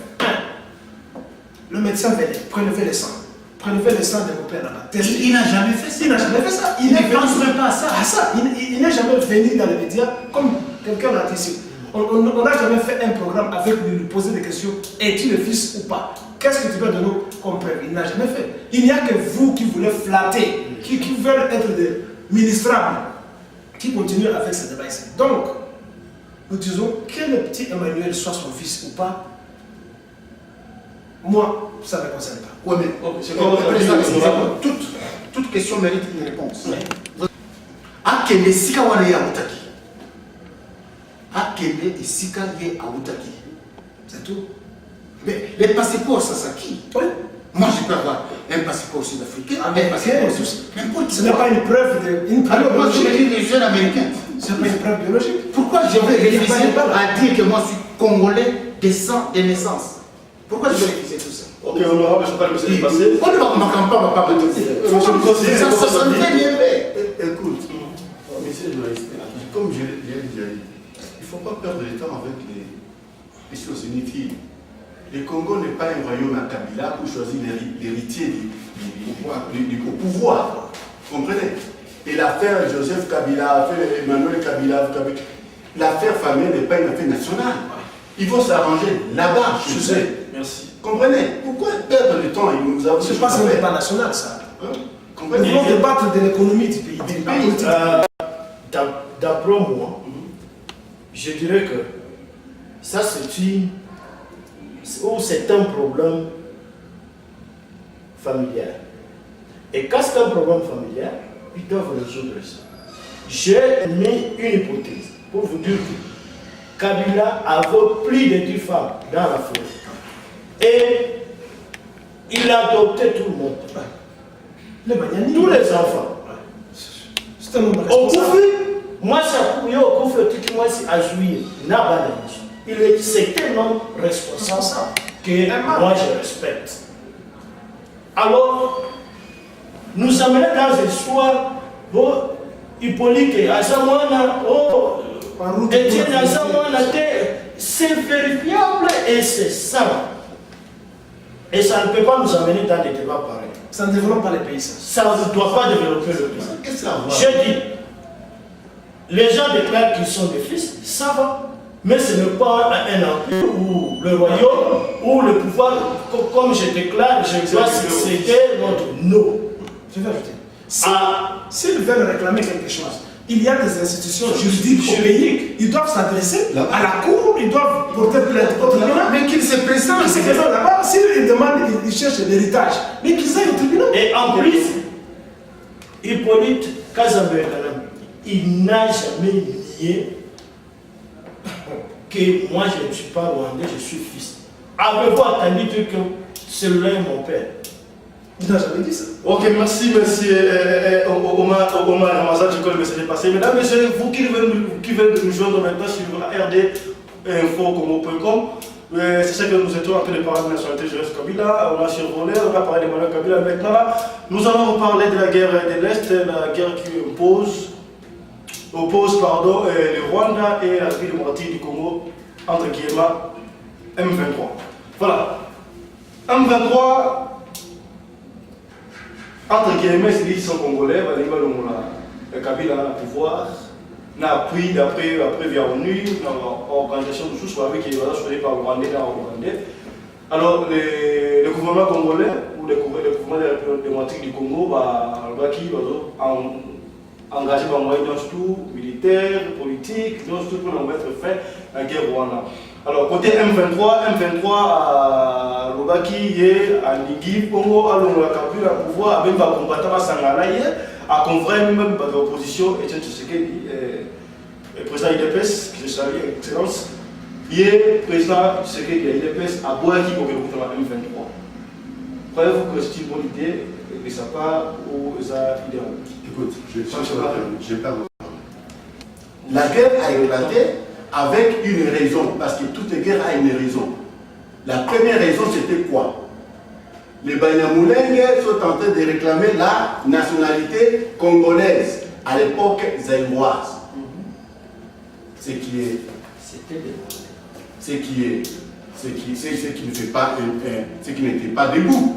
Le médecin venait prélever le sang. Prélever le sang de mon père là-bas. Il n'a jamais fait ça. Il n'a jamais fait ça. Il ne pense même pas à ça. Il n'est jamais venu dans les médias comme quelqu'un l'a dit ici. On n'a jamais fait un programme avec lui poser des questions. Es-tu le fils ou pas? Qu'est-ce que tu veux de nous comme preuve? Il n'a jamais fait. Il n'y a que vous qui voulez flatter, qui veulent être des ministrables, qui continuent avec ce débat ici. Donc, nous disons que le petit Emmanuel soit son fils ou pas, moi, ça ne me concerne pas. Oui, mais toute question mérite une réponse. Akende sika wana ya mutaki. Akende sika ye autaki. C'est tout. Mais les passeports, ça c'est qui? Oui. Moi je peux avoir un passeport sud-africain, un passeport sud-africain. Ce n'est pas une preuve de. Alors moi je vais dire les jeunes américains. Ce n'est pas une preuve biologique. Pourquoi je vais réfuser à dire que moi je suis congolais de sang de naissance? Pourquoi je vais refuser tout ça? Ok, honorable, je ne sais pas le passer. On ne va pas me dire. Ça se fait bien fait. Écoute, monsieur le journaliste, comme je l'ai déjà dit, il ne faut pas perdre le temps avec les choses inutiles. Le Congo n'est pas un royaume à Kabila pour choisir l'héritier du pouvoir. Vous comprenez? Et l'affaire Joseph Kabila, l'affaire Emmanuel Kabila, l'affaire familiale n'est pas une affaire nationale. Il faut s'arranger là-bas. Je sais, merci. Comprenez? Pourquoi perdre le temps? Ce n'est pas un débat national, ça. Nous Comprenez? voulons débattre de l'économie du pays. D'après moi, je dirais que ça c'est un problème familial. Et quand c'est un problème familial, ils doivent résoudre ça. J'ai mis une hypothèse pour vous dire que Kabila avait plus de 10 femmes dans la forêt. Et il a adopté tout le monde. Les Magnani. Tous les enfants. C'est un homme Au responsable. Koufi, Moi, c'est tellement responsable que moi je respecte. Alors, nous amenons dans une histoire, Hippolyte, à Samoana, Étienne, à Samoana, c'est vérifiable et c'est ça. Et ça ne peut pas nous amener dans des débats pareils. Ça ne développe pas les pays. Ça ne doit pas développer le pays. Qu'est-ce que ça va? Je dis, les gens déclarent qu'ils sont des fils, ça va. Mais ce n'est pas un empire ou le royaume ou le pouvoir, comme je déclare, je dois succéder notre nom. Je vais ajouter. S'ils veulent réclamer quelque chose, il y a des institutions juridiques au pays, ils doivent s'adresser à la cour, ils doivent porter plainte au tribunal. Mais qu'ils se présentent. Ils se présentent là-bas, s'ils demandent, ils cherchent l'héritage, mais qu'ils aillent au tribunal. Et en plus, Hippolyte Kazabé, il n'a jamais nié que moi je ne suis pas rwandais, je suis fils. Avez-vous entendu que celui-là est mon père? Il n'a jamais dit ça. Ok, merci, Omar Ramazan, je connais le message passé. Mesdames, messieurs, vous qui venez de nous joindre maintenant sur rdinfocomo.com, c'est ça que nous étions en train de parler de la nationalité Joseph Kabila, on a survolé, on a parlé de Manuel Kabila. Maintenant, nous allons vous parler de la guerre de l'Est, la guerre qui oppose le Rwanda et la République démocratique du Congo, entre guillemets, M23. Voilà. M23, entre guillemets, c'est qu'ils sont congolais, le Kabila a le pouvoir, n'a appris d'après via ONU, l'organisation de sous avec qui est choisi par le Rwandais dans le Rwandais. Alors, le gouvernement congolais ou le gouvernement de la République démocratique du Congo va engagé par moyen tout militaire, politique, tout pour mettre fin à la guerre Rwanda. Alors, côté M23 à Lobaki, à Nigi, Congo, à Kabila, à pouvoir, même à combattre à Sangala, à convaincre même l'opposition, Etienne Tshisekedi, président IDPS, que je salue, Excellence, il est président Tshisekedi de l'IDPS à Boaki pour le gouvernement M23. Croyez-vous que c'est une bonne idée de sa part ou ça idéal? Écoute, je parle. La guerre a éclaté avec une raison, parce que toute guerre a une raison. La première raison, c'était quoi? Les Banyamulenge sont en train de réclamer la nationalité congolaise, à l'époque zaïroise. Ce qui n'était pas debout.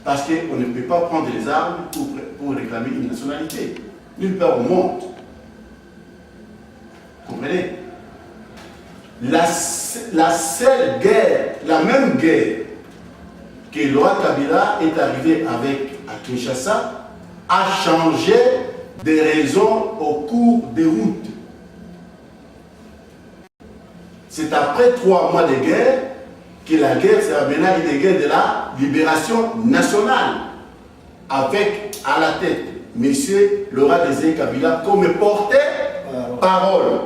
Parce qu'on ne peut pas prendre les armes pour réclamer une nationalité. Nulle part au monde. Vous comprenez? La seule guerre, la même guerre que Laurent Kabila est arrivé avec à Kinshasa, a changé des raisons au cours des routes. C'est après 3 mois de guerre que la guerre s'est amenée à une guerre de la libération nationale, avec à la tête M. Laurent Désiré Kabila comme porte-parole.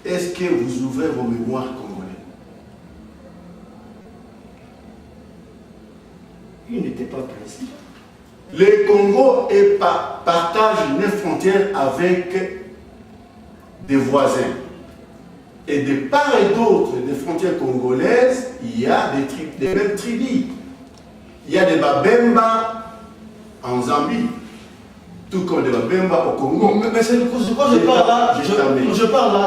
Est-ce que vous ouvrez vos mémoires congolais? Il n'était pas président. Le Congo partage une frontière avec des voisins. Et de part et d'autre des frontières congolaises, il y a des mêmes tribus. Il y a des Babemba en Zambie, tout comme des Babemba au Congo. Mais c'est quand je parle là,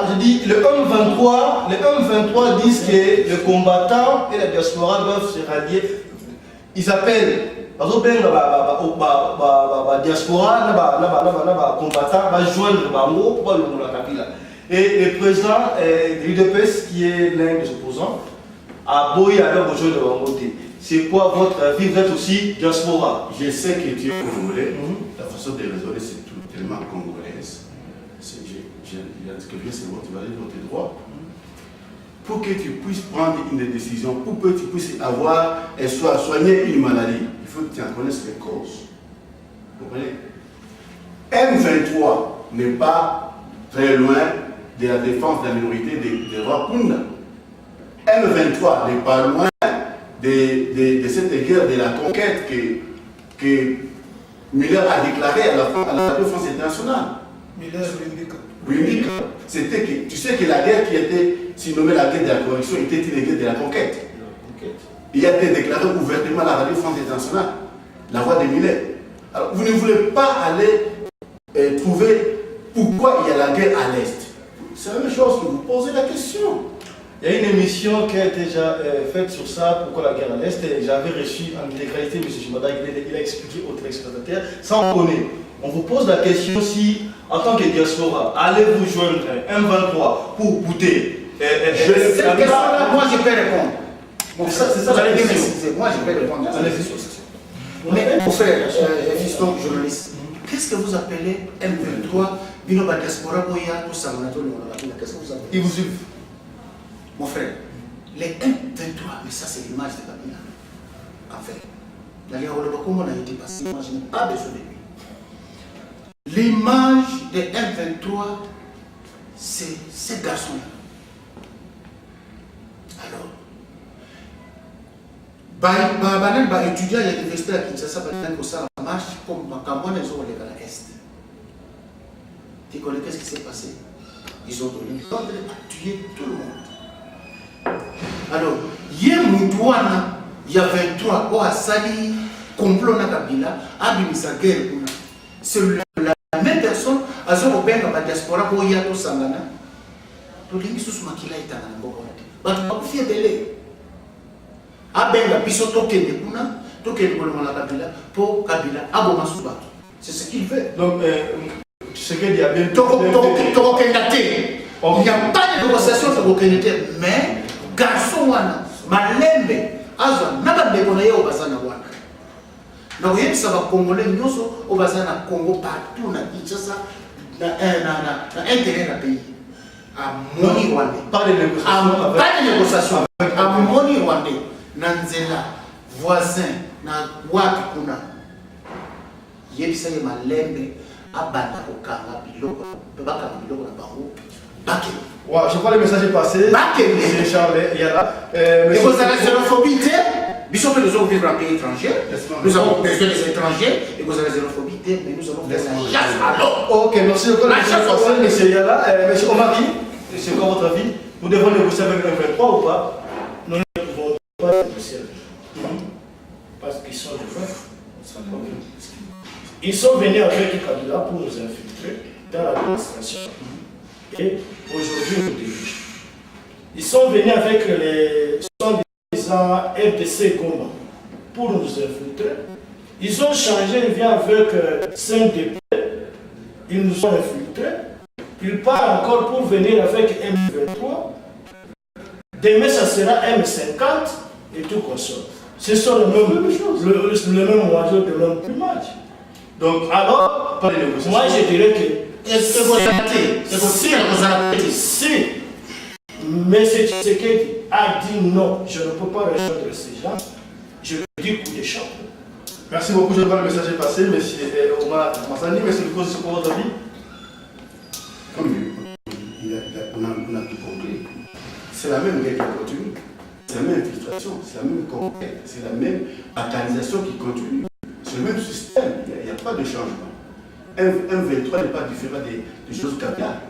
je dis le M23 disent que les combattants et la diaspora doivent se rallier. Ils appellent la diaspora, les combattants, va joindre Bango pour le Kabila. Et le président de l'UDPS, qui est l'un des opposants, a beau y aller rejoindre le Bango. C'est quoi votre avis? Vous êtes aussi diaspora. Je sais que tu es congolais. La façon de raisonner, c'est tellement congolaise. Ce que je viens, c'est votre valeur, votre droit. Pour que tu puisses prendre une décision, pour que tu puisses avoir et soigner une maladie, il faut que tu en connaisses les causes. Vous comprenez? M23 n'est pas très loin de la défense de la minorité de Rwanda. M23 n'est pas loin de cette guerre de la conquête que Miller a déclaré à la Radio France Internationale. Miller, Oui, c'était que, tu sais que la guerre qui était surnommée la guerre de la correction était une guerre de la conquête. Il a été déclaré ouvertement à la Radio France Internationale, la voix de Miller. Alors, vous ne voulez pas aller trouver pourquoi il y a la guerre à l'Est. C'est la même chose que vous posez la question. Il y a une émission qui a été déjà faite sur ça, pourquoi la guerre à l'Est, et j'avais reçu en intégralité M. Chimada, il a expliqué aux téléspectateurs, sans connaître. On vous pose la question si, en tant que diaspora, allez-vous joindre un 23 pour goûter Cette question-là, moi je peux répondre. C'est ça la question. Moi je peux répondre à cette question. Mais mon frère, fiston journaliste, qu'est-ce que vous appelez M23 Binoba diaspora Boya, tout ça, qu'est-ce que vous appelez? Ils vous suivent. Mon frère, les M23, mais ça c'est l'image de Kabila. En fait, la guerre au comment on a été passé, moi je n'ai pas besoin de lui. L'image de M23, c'est ces garçons-là. Alors, étudiants à l'université à Kinshasa, ça marche comme Makamon, ils ont allé à l'Est. Tu connais qu'est-ce qui s'est passé? Ils ont donné l'ordre à tuer tout le monde. Alors, il y a 23 ans, Sali, complot na Kabila, Abimisa guerre. C'est la même personne, à ce moment où la diaspora, pour y aller au Sangana, pour les gens qui sont là, ils sont là. Fier de l'eux. Abenga biso tokende kuna tokende kolonga la Kabila pour Kabila aboma subato. C'est ce qu'il veut. Donc ce qu'il y a bien il n'y a pas de négociation de Bokenete, mais garçon wana malembe azwa naba ndeko na ye obazana wana. Donc il y a des Congolais nyonso obazana Congo partout na Kinshasa na intérêt na pays. À moni rwandais. Pas de négociation. À moni rwandais. Nanzela voisin na wapi kuna yebisa ye malembe abanda kokanga biloko baka biloko na bango bake. Je crois que le message est passé. C'est Charles, il y a là. Et vous avez la xénophobie, nous sommes nous vivre en pays étranger, nous avons besoin des étrangers, et vous avez la xénophobie, mais nous avons besoin de chasse à l'eau. Ok, merci beaucoup. Monsieur Yala, monsieur Omari, c'est quoi votre avis? Nous devons négocier avec le 23 ou pas? Nous ne pouvons pas négocier. Parce qu'ils sont des veufs. Ils sont venus avec Kabila pour nous infiltrer dans l'administration. Et aujourd'hui, nous dirigent. Ils sont venus avec les soi-disant FDC Goma pour nous infiltrer. Ils ont changé, ils viennent avec 5 députés. Ils nous ont infiltrés. Ils partent encore pour venir avec M23. Demain, ça sera M50 et tout consort. Ce sont le même oiseau, le même plumage. Donc, alors, pas de négociation. Moi, je dirais que si M. Tshisekedi a dit non, je ne peux pas rejoindre ces gens, je dis coup de champ. Merci beaucoup, je vois le message est passé. Monsieur Omar Massani, monsieur le cause, c'est quoi votre avis? Comme on a tout compris, c'est la même guerre qui continue, c'est la même infiltration, c'est la même conquête, c'est la même organisation qui continue, c'est le même système, il n'y a pas de changement. Un 23 n'est pas différent des choses Kabila,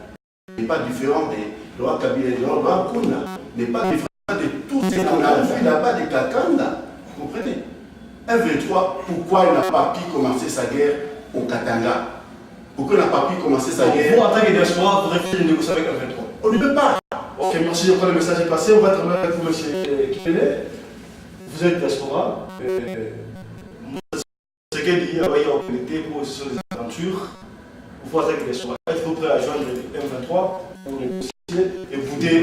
n'est pas différent des lois Kabila, des lois Kuna, n'est pas différent de tout ce qu'on a vu là-bas, des Kakanda. Vous comprenez? Un 23, pourquoi il n'a pas pu commencer sa guerre au Katanga? Pourquoi il n'a pas pu commencer sa guerre? Vous, en tant que diaspora, vous refusez de négocier avec un 23. On ne peut pas. Ok, merci, je crois que le message est passé. On va terminer avec vous, monsieur Kipele. Vous êtes diaspora. Ce qu'elle dit, envoyé en qualité pour aussi sur les aventures. Vous pouvez attaquer les diaspora. Êtes-vous prêt à joindre le M23 pour négocier et bouder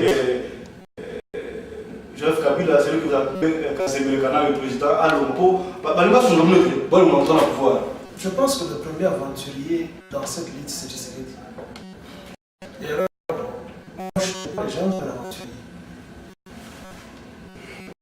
Joseph Kabila, c'est lui que vous appelez Casemiro Canal, le président, à l'Ompo. Je pense que le premier aventurier dans cette lutte, c'est Tshisekedi.